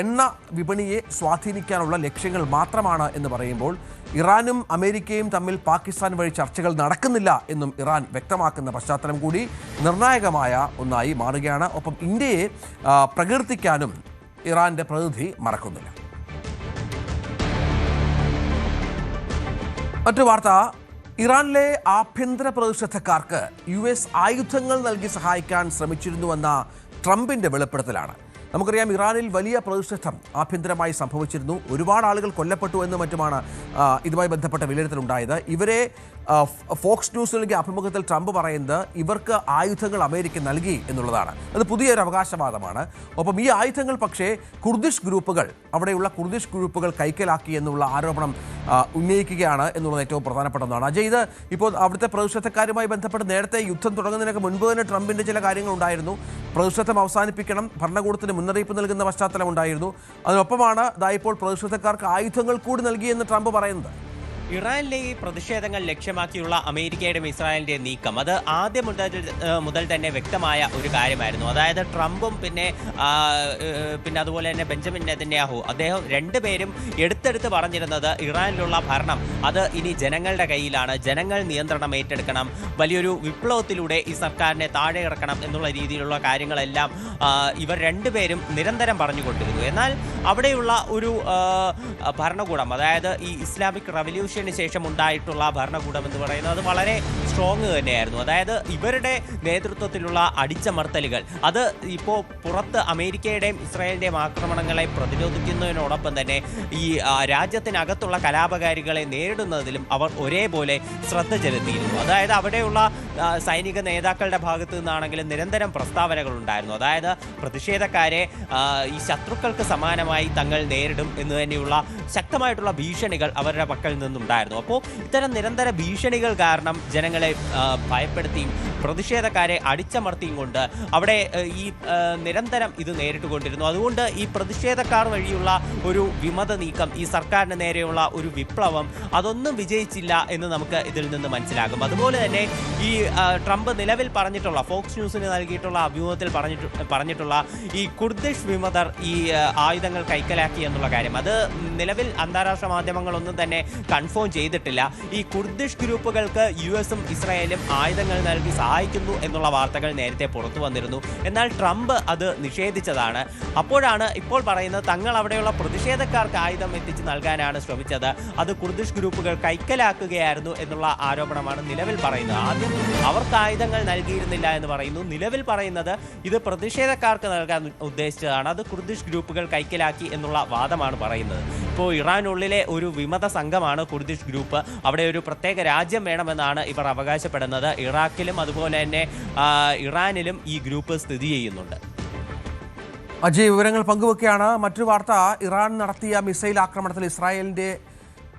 S1: എണ്ണ വിപണിയെ സ്വാധീനിക്കാനുള്ള ലക്ഷ്യങ്ങൾ മാത്രമാണ് എന്ന് പറയുമ്പോൾ ഇറാനും അമേരിക്കയും തമ്മിൽ പാകിസ്ഥാൻ വഴി ചർച്ചകൾ നടക്കുന്നില്ല എന്നും ഇറാൻ വ്യക്തമാക്കുന്ന പശ്ചാത്തലം കൂടി നിർണായകമായ ഒന്നായി മാറുകയാണ്. ഒപ്പം ഇന്ത്യയെ പ്രകീർത്തിക്കാനും ഇറാന്റെ പ്രതിനിധി മറക്കുന്നില്ല. മറ്റു വാർത്ത, ഇറാനിലെ ആഭ്യന്തര പ്രതിഷേധക്കാർക്ക് US ആയുധങ്ങൾ നൽകി സഹായിക്കാൻ ശ്രമിച്ചിരുന്നുവെന്ന ട്രംപിന്റെ വെളിപ്പെടുത്തലാണ്. നമുക്കറിയാം ഇറാനിൽ വലിയ പ്രതിഷേധം ആഭ്യന്തരമായി സംഭവിച്ചിരുന്നു. ഒരുപാട് ആളുകൾ കൊല്ലപ്പെട്ടു എന്നും മറ്റുമാണ് ഇതുമായി ബന്ധപ്പെട്ട വിലയിരുത്തലുണ്ടായത്. ഇവരെ ഫോക്സ് ന്യൂസ് നൽകിയ അഭിമുഖത്തിൽ ട്രംപ് പറയുന്നത് ഇവർക്ക് ആയുധങ്ങൾ അമേരിക്ക നൽകി എന്നുള്ളതാണ്. അത് പുതിയൊരു അവകാശവാദമാണ്. ഒപ്പം ഈ ആയുധങ്ങൾ പക്ഷേ അവിടെയുള്ള കുർദിഷ് ഗ്രൂപ്പുകൾ കൈക്കലാക്കി എന്നുള്ള ആരോപണം ഉന്നയിക്കുകയാണ് എന്നുള്ളത് ഏറ്റവും പ്രധാനപ്പെട്ട ഒന്നാണ്. അജയ്, ഇത് ഇപ്പോൾ അവിടുത്തെ പ്രതിഷേധക്കാരുമായി ബന്ധപ്പെട്ട് നേരത്തെ യുദ്ധം തുടങ്ങുന്നതിനൊക്കെ മുൻപ് തന്നെ ട്രംപിൻ്റെ ചില കാര്യങ്ങൾ ഉണ്ടായിരുന്നു. പ്രതിഷേധം അവസാനിപ്പിക്കണം, ഭരണകൂടത്തിന് മുന്നറിയിപ്പ് നൽകുന്ന പശ്ചാത്തലം ഉണ്ടായിരുന്നു. അതിനൊപ്പമാണ് ഇപ്പോൾ പ്രതിഷേധക്കാർക്ക് ആയുധങ്ങൾ കൂടി നൽകിയെന്ന് ട്രംപ് പറയുന്നത്.
S3: ഇറാനിലെ ഈ പ്രതിഷേധങ്ങൾ ലക്ഷ്യമാക്കിയുള്ള അമേരിക്കയുടെയും ഇസ്രായേലിൻ്റെയും നീക്കം അത് ആദ്യം മുതൽ തന്നെ വ്യക്തമായ ഒരു കാര്യമായിരുന്നു. അതായത് ട്രംപും പിന്നെ അതുപോലെ തന്നെ ബെഞ്ചമിൻ നെതന്യാഹു അദ്ദേഹം രണ്ടുപേരും എടുത്തെടുത്ത് പറഞ്ഞിരുന്നത് ഇറാനിലുള്ള ഭരണം അത് ഇനി ജനങ്ങളുടെ കയ്യിലാണ്, ജനങ്ങൾ നിയന്ത്രണം ഏറ്റെടുക്കണം, വലിയൊരു വിപ്ലവത്തിലൂടെ ഈ സർക്കാരിനെ താഴെ ഇറക്കണം എന്നുള്ള രീതിയിലുള്ള കാര്യങ്ങളെല്ലാം ഇവർ രണ്ടുപേരും നിരന്തരം പറഞ്ഞുകൊണ്ടിരുന്നു. എന്നാൽ അവിടെയുള്ള ഒരു ഭരണകൂടം, അതായത് ഈ ഇസ്ലാമിക് റവല്യൂഷൻ ശേഷം ഉണ്ടായിട്ടുള്ള ഭരണകൂടം എന്ന് പറയുന്നത് അത് വളരെ സ്ട്രോങ് തന്നെയായിരുന്നു. അതായത് ഇവരുടെ നേതൃത്വത്തിലുള്ള അടിച്ചമർത്തലുകൾ അത് ഇപ്പോൾ പുറത്ത് അമേരിക്കയുടെയും ഇസ്രായേലിൻ്റെയും ആക്രമണങ്ങളെ പ്രതിരോധിക്കുന്നതിനോടൊപ്പം തന്നെ ഈ രാജ്യത്തിനകത്തുള്ള കലാപകാരികളെ നേരിടുന്നതിലും അവർ ഒരേപോലെ ശ്രദ്ധ ചെലുത്തിയിരുന്നു. അതായത് അവിടെയുള്ള സൈനിക നേതാക്കളുടെ ഭാഗത്തു നിന്നാണെങ്കിലും നിരന്തരം പ്രസ്താവനകൾ ഉണ്ടായിരുന്നു. അതായത് പ്രതിഷേധക്കാരെ ഈ ശത്രുക്കൾക്ക് സമാനമായി തങ്ങൾ നേരിടും എന്ന് തന്നെയുള്ള ശക്തമായിട്ടുള്ള ഭീഷണികൾ അവരുടെ പക്കൽ നിന്നും ഉണ്ടായിരുന്നു. അപ്പോൾ ഇത്തരം നിരന്തര ഭീഷണികൾ കാരണം ജനങ്ങളെ ഭയപ്പെടുത്തിയും പ്രതിഷേധക്കാരെ അടിച്ചമർത്തിയും കൊണ്ട് അവിടെ ഈ നിരന്തരം ഇത് നേരിട്ടുകൊണ്ടിരുന്നു. അതുകൊണ്ട് ഈ പ്രതിഷേധക്കാർ വഴിയുള്ള ഒരു വിമത നീക്കം, ഈ സർക്കാരിന് നേരെയുള്ള ഒരു വിപ്ലവം, അതൊന്നും വിജയിച്ചില്ല എന്ന് നമുക്ക് ഇതിൽ നിന്ന് മനസ്സിലാകും. അതുപോലെ തന്നെ ഈ ട്രംപ് നിലവിൽ പറഞ്ഞിട്ടുള്ള, ഫോക്സ് ന്യൂസിന് നൽകിയിട്ടുള്ള അഭിമുഖത്തിൽ പറഞ്ഞിട്ടുള്ള ഈ കുർദിഷ് വിമതർ ഈ ആയുധങ്ങൾ കൈക്കലാക്കി എന്നുള്ള കാര്യം, അത് നിലവിൽ അന്താരാഷ്ട്ര മാധ്യമങ്ങളൊന്നും തന്നെ കൺഫേം ചെയ്തിട്ടില്ല. ഈ കുർദിഷ് ഗ്രൂപ്പുകൾക്ക് US-ഉം ഇസ്രായേലും ആയുധങ്ങൾ നൽകി സഹായിക്കുന്നു എന്നുള്ള വാർത്തകൾ നേരത്തെ പുറത്തു വന്നിരുന്നു. എന്നാൽ ട്രംപ് അത് നിഷേധിച്ചതാണ്. അപ്പോഴാണ് ഇപ്പോൾ പറയുന്നത് തങ്ങൾ അവിടെയുള്ള പ്രതിഷേധക്കാർക്ക് ആയുധം എത്തിച്ച് നൽകാനാണ് ശ്രമിച്ചത്, അത് കുർദിഷ് ഗ്രൂപ്പുകൾ കൈക്കലാക്കുകയായിരുന്നു എന്നുള്ള ആരോപണമാണ് നിലവിൽ പറയുന്നത്. ആദ്യം അവർക്ക് ആയുധങ്ങൾ നൽകിയിരുന്നില്ല എന്ന് പറയുന്നു. നിലവിൽ പറയുന്നത് ഇത് പ്രതിഷേധക്കാർക്ക് നൽകാൻ ഉദ്ദേശിച്ചതാണ്, അത് കുർദിഷ് ഗ്രൂപ്പുകൾ കൈക്കലാക്കി എന്നുള്ള വാദമാണ് പറയുന്നത്. ഇപ്പോൾ ഇറാനുള്ളിലെ ഒരു വിമത സംഘമാണ് കുർദിഷ് ഗ്രൂപ്പ്. അവിടെ ഒരു പ്രത്യേക രാജ്യം വേണമെന്നാണ് ഇവർ അവകാശപ്പെടുന്നത്. ഇറാഖിലും അതുപോലെ തന്നെ ഇറാനിലും ഈ ഗ്രൂപ്പ് സ്ഥിതി ചെയ്യുന്നുണ്ട്.
S1: അജയ് വിവരങ്ങൾ പങ്കുവെക്കുകയാണ്. മറ്റൊരു വാർത്ത, ഇറാൻ നടത്തിയ മിസൈൽ ആക്രമണത്തിൽ ഇസ്രായേലിന്റെ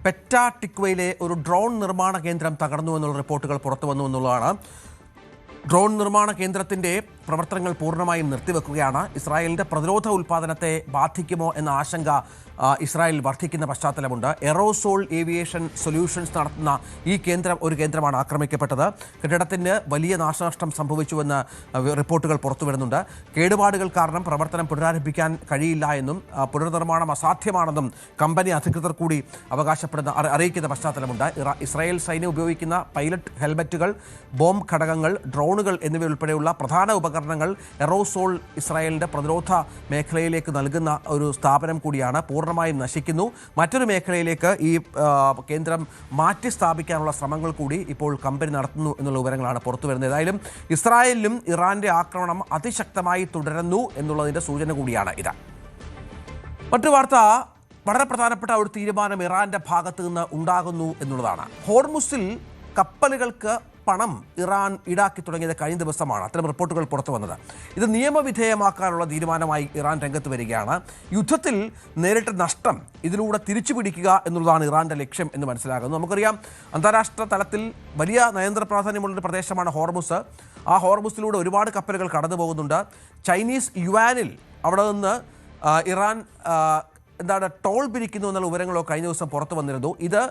S1: പെറ്റ ടിക്വയിലെ ഒരു ഡ്രോൺ നിർമ്മാണ കേന്ദ്രം തകർന്നു എന്നുള്ള റിപ്പോർട്ടുകൾ പുറത്തു വന്നു എന്നുള്ളതാണ്. ഡ്രോൺ നിർമ്മാണ കേന്ദ്രത്തിന്റെ പ്രവർത്തനങ്ങൾ പൂർണ്ണമായും നിർത്തിവെക്കുകയാണ്. ഇസ്രായേലിന്റെ പ്രതിരോധ ഉൽപ്പാദനത്തെ ബാധിക്കുമോ എന്ന ആശങ്ക ഇസ്രായേൽ വർദ്ധിക്കുന്ന പശ്ചാത്തലമുണ്ട്. എറോസോൾ ഏവിയേഷൻ സൊല്യൂഷൻസ് നടത്തുന്ന ഈ ഒരു കേന്ദ്രമാണ് ആക്രമിക്കപ്പെട്ടത്. കെട്ടിടത്തിന് വലിയ നാശനഷ്ടം സംഭവിച്ചുവെന്ന് റിപ്പോർട്ടുകൾ പുറത്തു വരുന്നുണ്ട്. കേടുപാടുകൾ കാരണം പ്രവർത്തനം പുനരാരംഭിക്കാൻ കഴിയില്ല എന്നും പുനർനിർമ്മാണം അസാധ്യമാണെന്നും കമ്പനി അധികൃതർ കൂടി അറിയിക്കുന്ന പശ്ചാത്തലമുണ്ട്. ഇസ്രായേൽ സൈന്യം ഉപയോഗിക്കുന്ന പൈലറ്റ് ഹെൽമറ്റുകൾ, ബോംബ് ഘടകങ്ങൾ, ഡ്രോണുകൾ എന്നിവയുൾപ്പെടെയുള്ള പ്രധാന ഉപകരണങ്ങൾ എറോസോൾ ഇസ്രായേലിന്റെ പ്രതിരോധ മേഖലയിലേക്ക് നൽകുന്ന ഒരു സ്ഥാപനം കൂടിയാണ്. പൂർണ്ണമായും നശിക്കുന്നു. മറ്റൊരു മേഖലയിലേക്ക് ഈ കേന്ദ്രം മാറ്റി സ്ഥാപിക്കാനുള്ള ശ്രമങ്ങൾ കൂടി ഇപ്പോൾ കമ്പനി നടത്തുന്നു എന്നുള്ള വിവരങ്ങളാണ് പുറത്തു വരുന്നത്. ഏതായാലും ഇസ്രായേലിലും ഇറാന്റെ ആക്രമണം അതിശക്തമായി തുടരുന്നു എന്നുള്ളതിന്റെ സൂചന കൂടിയാണ് ഇത്. മറ്റു വാർത്ത, വളരെ പ്രധാനപ്പെട്ട ഒരു തീരുമാനം ഇറാന്റെ ഭാഗത്ത് നിന്ന് ഉണ്ടാകുന്നു എന്നുള്ളതാണ്. ഹോർമുസിൽ കപ്പലുകൾക്ക് പണം ഇറാൻ ഈടാക്കി തുടങ്ങിയത് കഴിഞ്ഞ ദിവസമാണ് അത്തരം റിപ്പോർട്ടുകൾ പുറത്തു വന്നത്. ഇത് നിയമവിധേയമാക്കാനുള്ള തീരുമാനമായി ഇറാൻ രംഗത്ത് വരികയാണ്. യുദ്ധത്തിൽ നേരിട്ട നഷ്ടം ഇതിലൂടെ തിരിച്ചു പിടിക്കുക എന്നുള്ളതാണ് ഇറാന്റെ ലക്ഷ്യം എന്ന് മനസ്സിലാകുന്നു. നമുക്കറിയാം, അന്താരാഷ്ട്ര തലത്തിൽ വലിയ നയതന്ത്ര പ്രാധാന്യമുള്ളൊരു പ്രദേശമാണ് ഹോർമുസ്. ആ ഹോർമുസിലൂടെ ഒരുപാട് കപ്പലുകൾ കടന്നു പോകുന്നുണ്ട്. ചൈനീസ് യുവാനിൽ അവിടെ നിന്ന് ഇറാൻ ടോൾ പിരിക്കുന്നു എന്നുള്ള വിവരങ്ങളോ കഴിഞ്ഞ ദിവസം പുറത്തു വന്നിരുന്നു. ഇത്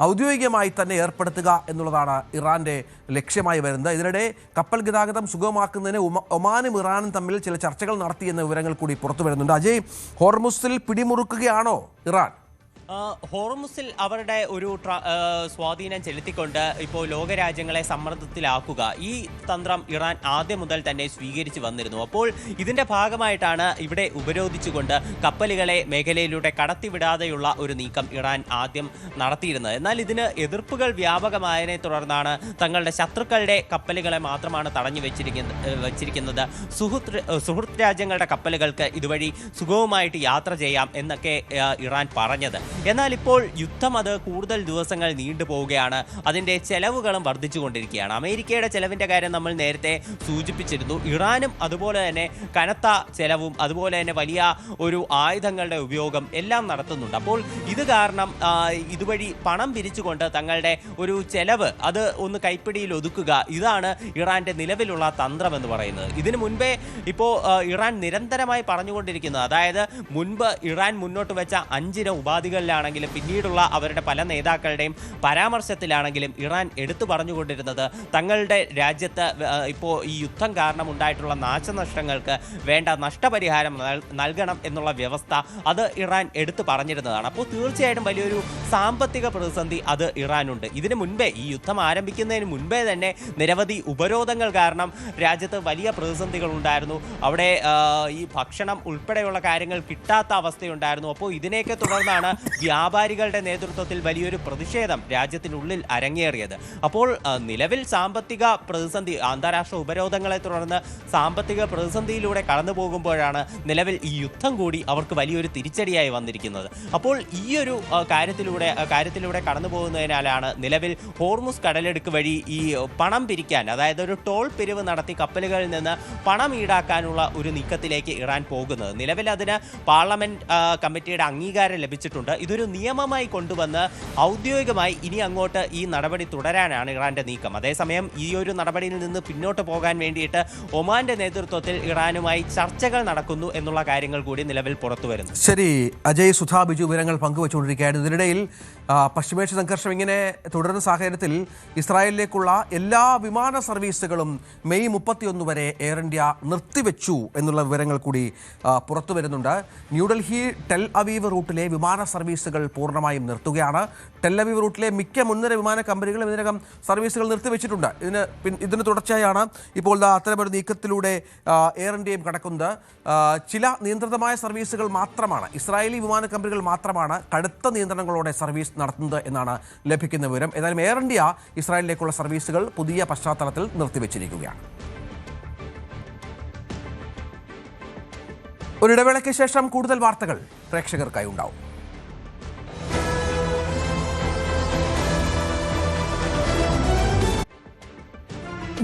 S1: ഔദ്യോഗികമായി തന്നെ ഏർപ്പെടുത്തുക എന്നുള്ളതാണ് ഇറാന്റെ ലക്ഷ്യമായി വരുന്നത്. ഇതിനിടെ കപ്പൽ ഗതാഗതം സുഗമമാക്കുന്നതിന് ഒമാനും ഇറാനും തമ്മിൽ ചില ചർച്ചകൾ നടത്തിയെന്ന വിവരങ്ങൾ കൂടി പുറത്തു വരുന്നുണ്ട്. അജയ്, ഹോർമുസിൽ പിടിമുറുക്കുകയാണോ ഇറാൻ?
S3: ഹോർമുസിൽ അവരുടെ ഒരു സ്വാധീനം ചെലുത്തിക്കൊണ്ട് ഇപ്പോൾ ലോകരാജ്യങ്ങളെ സമ്മർദ്ദത്തിലാക്കുക, ഈ തന്ത്രം ഇറാൻ ആദ്യം മുതൽ തന്നെ സ്വീകരിച്ചു വന്നിരുന്നു. അപ്പോൾ ഇതിന്റെ ഭാഗമായിട്ടാണ് ഇവിടെ ഉപരോധിച്ചുകൊണ്ട് കപ്പലുകളെ മേഖലയിലൂടെ കടത്തിവിടാതെയുള്ള ഒരു നീക്കം ഇറാൻ ആദ്യം നടത്തിയിരുന്നത്. എന്നാൽ ഇതിന് എതിർപ്പുകൾ വ്യാപകമായതിനെ തുടർന്നാണ് തങ്ങളുടെ ശത്രുക്കളുടെ കപ്പലുകളെ മാത്രമാണ് തടഞ്ഞു വെച്ചിരിക്കുന്നത്. സുഹൃത്ത് രാജ്യങ്ങളുടെ കപ്പലുകൾക്ക് ഇതുവഴി സുഗമമായിട്ട് യാത്ര ചെയ്യാം എന്നൊക്കെ ഇറാൻ പറഞ്ഞത്. എന്നാൽ ഇപ്പോൾ യുദ്ധം അത് കൂടുതൽ ദിവസങ്ങൾ നീണ്ടുപോവുകയാണ്. അതിൻ്റെ ചെലവുകളും വർദ്ധിച്ചുകൊണ്ടിരിക്കുകയാണ്. അമേരിക്കയുടെ ചെലവിൻ്റെ കാര്യം നമ്മൾ നേരത്തെ സൂചിപ്പിച്ചിരുന്നു. ഇറാനും അതുപോലെ തന്നെ കനത്ത ചെലവും അതുപോലെ തന്നെ വലിയ ഒരു ആയുധങ്ങളുടെ ഉപയോഗം എല്ലാം നടത്തുന്നുണ്ട്. അപ്പോൾ ഇത് കാരണം ഇതുവഴി പണം പിരിച്ചുകൊണ്ട് തങ്ങളുടെ ഒരു ചെലവ് അത് ഒന്ന് കൈപ്പിടിയിൽ ഒതുക്കുക, ഇതാണ് ഇറാന്റെ നിലവിലുള്ള തന്ത്രം എന്ന് പറയുന്നത്. ഇതിനു മുൻപേ ഇപ്പോൾ ഇറാൻ നിരന്തരമായി പറഞ്ഞുകൊണ്ടിരിക്കുന്നത്, അതായത് മുൻപ് ഇറാൻ മുന്നോട്ട് വെച്ച 5 ഉപാധികളിലാണെങ്കിലും പിന്നീടുള്ള അവരുടെ പല നേതാക്കളുടെയും പരാമർശത്തിലാണെങ്കിലും ഇറാൻ എടുത്തു പറഞ്ഞുകൊണ്ടിരുന്നത് തങ്ങളുടെ രാജ്യത്ത് ഇപ്പോൾ ഈ യുദ്ധം കാരണം ഉണ്ടായിട്ടുള്ള നാശനഷ്ടങ്ങൾക്ക് വേണ്ട നഷ്ടപരിഹാരം നൽകണം എന്നുള്ള വ്യവസ്ഥ അത് ഇറാൻ എടുത്തു പറഞ്ഞിരുന്നതാണ്. അപ്പോൾ തീർച്ചയായിട്ടും വലിയൊരു സാമ്പത്തിക പ്രതിസന്ധി അത് ഇറാനുണ്ട്. ഇതിനു മുൻപേ, ഈ യുദ്ധം ആരംഭിക്കുന്നതിന് മുൻപേ തന്നെ നിരവധി ഉപരോധങ്ങൾ കാരണം രാജ്യത്ത് വലിയ പ്രതിസന്ധികൾ ഉണ്ടായിരുന്നു. അവിടെ ഈ ഭക്ഷണം ഉൾപ്പെടെയുള്ള കാര്യങ്ങൾ കിട്ടാത്ത അവസ്ഥയുണ്ടായിരുന്നു. അപ്പോൾ ഇതിനെയൊക്കെ തുടർന്നാണ് വ്യാപാരികളുടെ നേതൃത്വത്തിൽ വലിയൊരു പ്രതിഷേധം രാജ്യത്തിനുള്ളിൽ അരങ്ങേറിയത്. അപ്പോൾ നിലവിൽ സാമ്പത്തിക പ്രതിസന്ധി, അന്താരാഷ്ട്ര ഉപരോധങ്ങളെ തുടർന്ന് സാമ്പത്തിക പ്രതിസന്ധിയിലൂടെ കടന്നു പോകുമ്പോഴാണ് നിലവിൽ ഈ യുദ്ധം കൂടി അവർക്ക് വലിയൊരു തിരിച്ചടിയായി വന്നിരിക്കുന്നത്. അപ്പോൾ ഈ ഒരു കാര്യത്തിലൂടെ കടന്നു പോകുന്നതിനാലാണ് നിലവിൽ ഹോർമുസ് കടലെടുക്ക് വഴി ഈ പണം പിരിക്കാൻ, അതായത് ഒരു ടോൾ പിരിവ് നടത്തി കപ്പലുകളിൽ നിന്ന് പണം ഈടാക്കാനുള്ള ഒരു നീക്കത്തിലേക്ക് ഇറാൻ പോകുന്നത്. നിലവിൽ അതിന് പാർലമെന്റ് കമ്മിറ്റിയുടെ അംഗീകാരം ലഭിച്ചിട്ടുണ്ട്. ഇത് ഇതൊരു നിയമമായി കൊണ്ടുവന്ന് ഔദ്യോഗികമായി ഇനി അങ്ങോട്ട് ഈ നടപടി തുടരാനാണ് ഇറാന്റെ നീക്കം. അതേസമയം ഈ ഒരു നടപടിയിൽ നിന്ന് പിന്നോട്ട് പോകാൻ വേണ്ടിയിട്ട് ഒമാന്റെ നേതൃത്വത്തിൽ ഇറാനുമായി ചർച്ചകൾ നടക്കുന്നു എന്നുള്ള കാര്യങ്ങൾ കൂടി നിലവിൽ പുറത്തു വരുന്നു.
S1: ശരി അജയ്, സുധാ, ബിജു വിവരങ്ങൾ പങ്കുവച്ചുകൊണ്ടിരിക്കുകയായിരുന്നു. ഇതിനിടയിൽ പശ്ചിമേഷ്യ സംഘർഷം ഇങ്ങനെ തുടരുന്ന സാഹചര്യത്തിൽ ഇസ്രായേലിലേക്കുള്ള എല്ലാ വിമാന സർവീസുകളും മെയ് 31 വരെ എയർ ഇന്ത്യ നിർത്തിവെച്ചു എന്നുള്ള വിവരങ്ങൾ കൂടി പുറത്തു വരുന്നുണ്ട്. ന്യൂഡൽഹി ടെൽ അവീവ് റൂട്ടിലെ വിമാന സർവീസുകൾ പൂർണ്ണമായും നിർത്തുകയാണ്. ടെൽ അവീവ് റൂട്ടിലെ മിക്ക മുൻനിര വിമാന കമ്പനികളും ഇതിനകം സർവീസുകൾ നിർത്തിവെച്ചിട്ടുണ്ട്. ഇതിന് തുടർച്ചയായാണ് ഇപ്പോൾ അത്തരമൊരു നീക്കത്തിലൂടെ എയർ ഇന്ത്യയും കടക്കുന്നത്. ചില നിയന്ത്രിതമായ സർവീസുകൾ മാത്രമാണ്, ഇസ്രായേലി വിമാന കമ്പനികൾ മാത്രമാണ് കടുത്ത നിയന്ത്രണങ്ങളോടെ സർവീസ് നടത്തുന്നത് എന്നാണ് ലഭിക്കുന്ന വിവരം. ഏതായാലും എയർ ഇന്ത്യ ഇസ്രായേലിലേക്കുള്ള സർവീസുകൾ പുതിയ പശ്ചാത്തലത്തിൽ നിർത്തിവെച്ചിരിക്കുകയാണ്. ഒരിടവേളയ്ക്ക് ശേഷം കൂടുതൽ വാർത്തകൾ പ്രേക്ഷകർക്കായി ഉണ്ടാവും.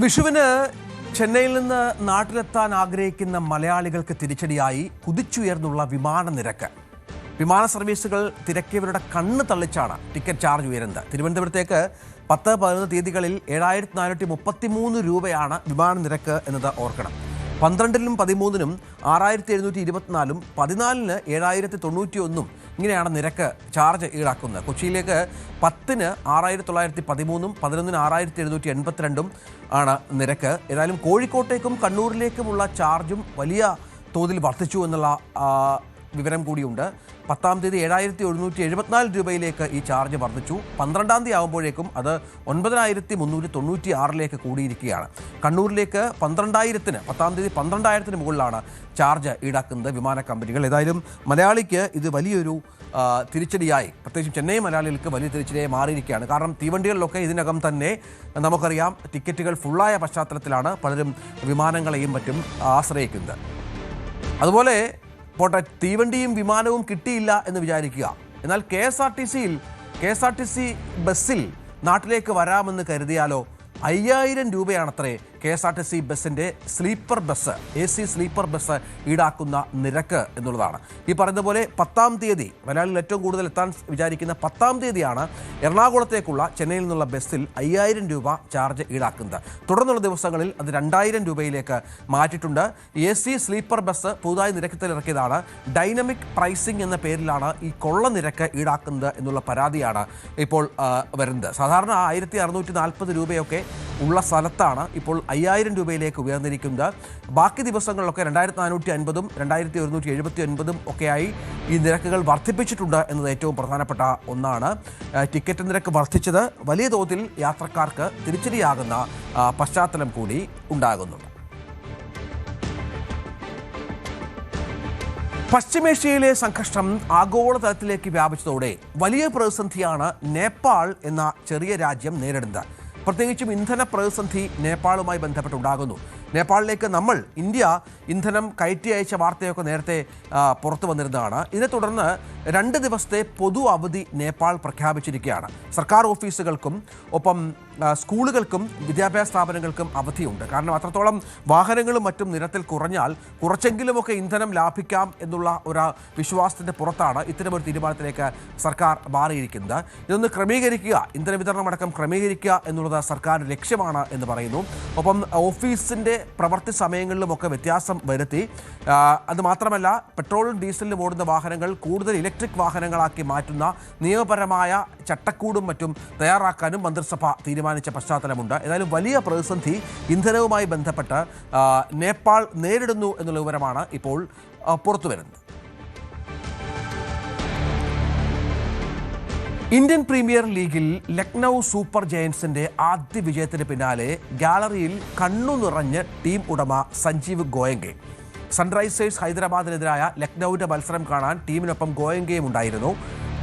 S1: വിഷുവിന് ചെന്നൈയിൽ നിന്ന് നാട്ടിലെത്താൻ ആഗ്രഹിക്കുന്ന മലയാളികൾക്ക് തിരിച്ചടിയായി കുതിച്ചുയർന്നുള്ള വിമാന നിരക്ക്. വിമാന സർവീസുകൾ തിരക്കിയവരുടെ കണ്ണ് തള്ളിച്ചാണ് ടിക്കറ്റ് ചാർജ് ഉയരുന്നത്. തിരുവനന്തപുരത്തേക്ക് 10-11 തീയതികളിൽ 7,433 രൂപയാണ് വിമാന നിരക്ക് എന്നത് ഓർക്കണം. 12-നും 13-നും 6,724-ഉം 14-ന് 7,091-ഉം ഇങ്ങനെയാണ് നിരക്ക് ചാർജ് ഈടാക്കുന്നത്. കൊച്ചിയിലേക്ക് 10-ന് 6,913-ഉം 11-ന് 6,782-ഉം ആണ് നിരക്ക്. ഏതായാലും കോഴിക്കോട്ടേക്കും കണ്ണൂരിലേക്കുമുള്ള ചാർജും വലിയ തോതിൽ വർദ്ധിച്ചു എന്നുള്ള വിവരം കൂടിയുണ്ട്. 10-ാം തീയതി 7,174 രൂപയിലേക്ക് ഈ ചാർജ് വർദ്ധിച്ചു. 12-ാം തീയതി ആകുമ്പോഴേക്കും അത് 9,396 കൂടിയിരിക്കുകയാണ്. കണ്ണൂരിലേക്ക് 12,000-ന് 10-ാം തീയതി 12,000-ന് മുകളിലാണ് ചാർജ് ഈടാക്കുന്നത് വിമാന കമ്പനികൾ. ഏതായാലും മലയാളിക്ക് ഇത് വലിയൊരു തിരിച്ചടിയായി, പ്രത്യേകിച്ചും ചെന്നൈ മലയാളികൾക്ക് വലിയ തിരിച്ചടിയായി മാറിയിരിക്കുകയാണ്. കാരണം തീവണ്ടികളിലൊക്കെ ഇതിനകം തന്നെ നമുക്കറിയാം ടിക്കറ്റുകൾ ഫുള്ളായ പശ്ചാത്തലത്തിലാണ് പലരും വിമാനങ്ങളെയും മറ്റും ആശ്രയിക്കുന്നത്. അതുപോലെ പോട്ടെ, തീവണ്ടിയും വിമാനവും കിട്ടിയില്ല എന്ന് വിചാരിക്കുക. എന്നാൽ KSRTC ബസ്സിൽ നാട്ടിലേക്ക് വരാമെന്ന് കരുതിയാലോ 5,000 രൂപയാണത്രേ KSRTC ബസ്സിൻ്റെ sleeper bus, AC sleeper bus ഈടാക്കുന്ന നിരക്ക് എന്നുള്ളതാണ്. ഈ പറയുന്ന പോലെ 10-ാം തീയതി മലയാളികൾ ഏറ്റവും കൂടുതൽ എത്താൻ വിചാരിക്കുന്ന 10-ാം തീയതിയാണ് എറണാകുളത്തേക്കുള്ള ചെന്നൈയിൽ നിന്നുള്ള ബസ്സിൽ 5,000 രൂപ ചാർജ് ഈടാക്കുന്നത്. തുടർന്നുള്ള ദിവസങ്ങളിൽ അത് 2,000 രൂപയിലേക്ക് മാറ്റിയിട്ടുണ്ട്. AC സ്ലീപ്പർ ബസ് പുതുതായി നിരക്കത്തിലിറക്കിയതാണ്. ഡൈനമിക് പ്രൈസിംഗ് എന്ന പേരിലാണ് ഈ കൊള്ള നിരക്ക് ഈടാക്കുന്നത് എന്നുള്ള പരാതിയാണ് ഇപ്പോൾ വരുന്നത്. സാധാരണ 1,640 രൂപയൊക്കെ ഉള്ള സ്ഥലത്താണ് ഇപ്പോൾ 5,000 രൂപയിലേക്ക് ഉയർന്നിരിക്കുന്നത്. ബാക്കി ദിവസങ്ങളിലൊക്കെ 2,450-ഉം 2,179-ഉം ഒക്കെയായി ഈ നിരക്കുകൾ വർദ്ധിപ്പിച്ചിട്ടുണ്ട് എന്നത് ഏറ്റവും പ്രധാനപ്പെട്ട ഒന്നാണ്. ടിക്കറ്റ് നിരക്ക് വർദ്ധിച്ചത് വലിയ തോതിൽ യാത്രക്കാർക്ക് തിരിച്ചടിയാകുന്ന പശ്ചാത്തലം കൂടി ഉണ്ടാകുന്നുണ്ട്. പശ്ചിമേഷ്യയിലെ സംഘർഷം ആഗോളതലത്തിലേക്ക് വ്യാപിച്ചതോടെ വലിയ പ്രതിസന്ധിയാണ് നേപ്പാൾ എന്ന ചെറിയ രാജ്യം നേരിടുന്നത്. പ്രത്യേകിച്ചും ഇന്ധന പ്രതിസന്ധി നേപ്പാളുമായി ബന്ധപ്പെട്ടുണ്ടാകുന്നു. നേപ്പാളിലേക്ക് ഇന്ത്യ ഇന്ധനം കയറ്റി അയച്ച വാർത്തയൊക്കെ നേരത്തെ പുറത്തു വന്നിരുന്നതാണ്. ഇതിനെ തുടർന്ന് 2 ദിവസത്തെ പൊതു അവധി നേപ്പാൾ പ്രഖ്യാപിച്ചിരിക്കുകയാണ്. സർക്കാർ ഓഫീസുകൾക്കും ഒപ്പം സ്കൂളുകൾക്കും വിദ്യാഭ്യാസ സ്ഥാപനങ്ങൾക്കും അവധിയുണ്ട്. കാരണം അത്രത്തോളം വാഹനങ്ങളും മറ്റും നിരത്തിൽ കുറഞ്ഞാൽ കുറച്ചെങ്കിലുമൊക്കെ ഇന്ധനം ലാഭിക്കാം എന്നുള്ള ഒരു വിശ്വാസത്തിൻ്റെ പുറത്താണ് ഇത്തരമൊരു തീരുമാനത്തിലേക്ക് സർക്കാർ മാറിയിരിക്കുന്നത്. ഇതൊന്ന് ക്രമീകരിക്കുക, ഇന്ധന വിതരണം അടക്കം ക്രമീകരിക്കുക എന്നുള്ളത് സർക്കാർ ലക്ഷ്യമാണ് എന്ന് പറയുന്നു. ഒപ്പം ഓഫീസിൻ്റെ പ്രവൃത്തി സമയങ്ങളിലുമൊക്കെ വ്യത്യാസം വരുത്തി. അതുമാത്രമല്ല, പെട്രോളും ഡീസലിലും ഓടുന്ന വാഹനങ്ങൾ കൂടുതൽ ഇലക്ട്രിക് വാഹനങ്ങളാക്കി മാറ്റുന്ന നിയമപരമായ ചട്ടക്കൂടും മറ്റും തയ്യാറാക്കാനും മന്ത്രിസഭ തീരുമാനിച്ച പശ്ചാത്തലമുണ്ട്. ഏതായാലും വലിയ പ്രതിസന്ധി ഇന്ധനവുമായി ബന്ധപ്പെട്ട് നേപ്പാൾ നേരിടുന്നു എന്നുള്ള വിവരമാണ് ഇപ്പോൾ പുറത്തുവരുന്നത്. ഇന്ത്യൻ പ്രീമിയർ ലീഗിൽ ലക്നൗ സൂപ്പർ ജയൻസിന്റെ ആദ്യ വിജയത്തിന് പിന്നാലെ ഗാലറിയിൽ കണ്ണു നിറഞ്ഞ് ടീം ഉടമ സഞ്ജീവ് ഗോയങ്കെ. സൺറൈസേഴ്സ് ഹൈദരാബാദിനെതിരായ ലക്നൌവിന്റെ മത്സരം കാണാൻ ടീമിനൊപ്പം ഗോയങ്കയും ഉണ്ടായിരുന്നു.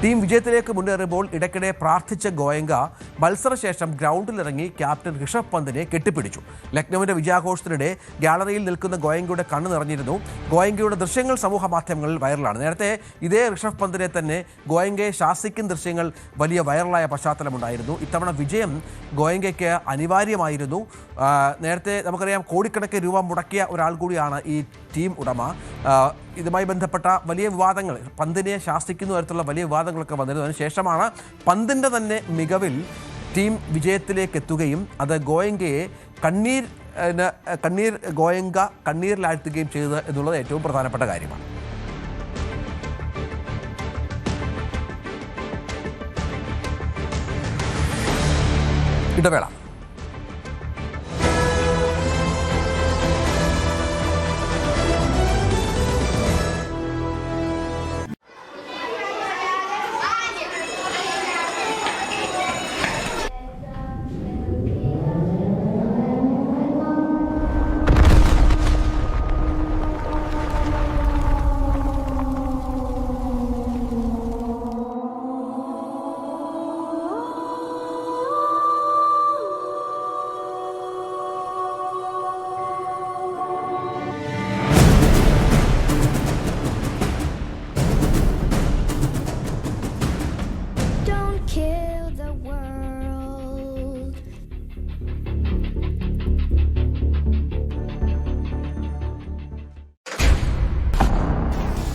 S1: ടീം വിജയത്തിലേക്ക് മുന്നേറുമ്പോൾ ഇടയ്ക്കിടെ പ്രാർത്ഥിച്ച ഗോയങ്ക മത്സരശേഷം ഗ്രൗണ്ടിലിറങ്ങി ക്യാപ്റ്റൻ ഋഷഭ് പന്തിനെ കെട്ടിപ്പിടിച്ചു. ലക്നൌവിന്റെ വിജയാഘോഷത്തിനിടെ ഗാലറിയിൽ നിൽക്കുന്ന ഗോയങ്കയുടെ കണ്ണ് നിറഞ്ഞിരുന്നു. ഗോയങ്കയുടെ ദൃശ്യങ്ങൾ സമൂഹ മാധ്യമങ്ങളിൽ വൈറലാണ്. നേരത്തെ ഇതേ ഋഷഭ് പന്തിനെ തന്നെ ഗോയങ്കയെ ശാസിക്കുന്ന ദൃശ്യങ്ങൾ വലിയ വൈറലായ പശ്ചാത്തലമുണ്ടായിരുന്നു. ഇത്തവണ വിജയം ഗോയങ്കയ്ക്ക് അനിവാര്യമായിരുന്നു. നേരത്തെ നമുക്കറിയാം കോടിക്കണക്കിന് രൂപ മുടക്കിയ ഒരാൾ കൂടിയാണ് ഈ ടീം ഉടമ. ഇതുമായി ബന്ധപ്പെട്ട വലിയ വിവാദങ്ങൾ, പന്തിനെ ശാസിക്കുന്ന തരത്തിലുള്ള വലിയ വിവാദങ്ങളൊക്കെ വന്നിരുന്നു. അതിനുശേഷമാണ് പന്തിൻ്റെ തന്നെ മികവിൽ ടീം വിജയത്തിലേക്ക് എത്തുകയും അത് ഗോയങ്കയെ ഗോയങ്ക കണ്ണീരിലാഴ്ത്തുകയും ചെയ്തത് എന്നുള്ളത് ഏറ്റവും പ്രധാനപ്പെട്ട കാര്യമാണ്. ഇടവേള.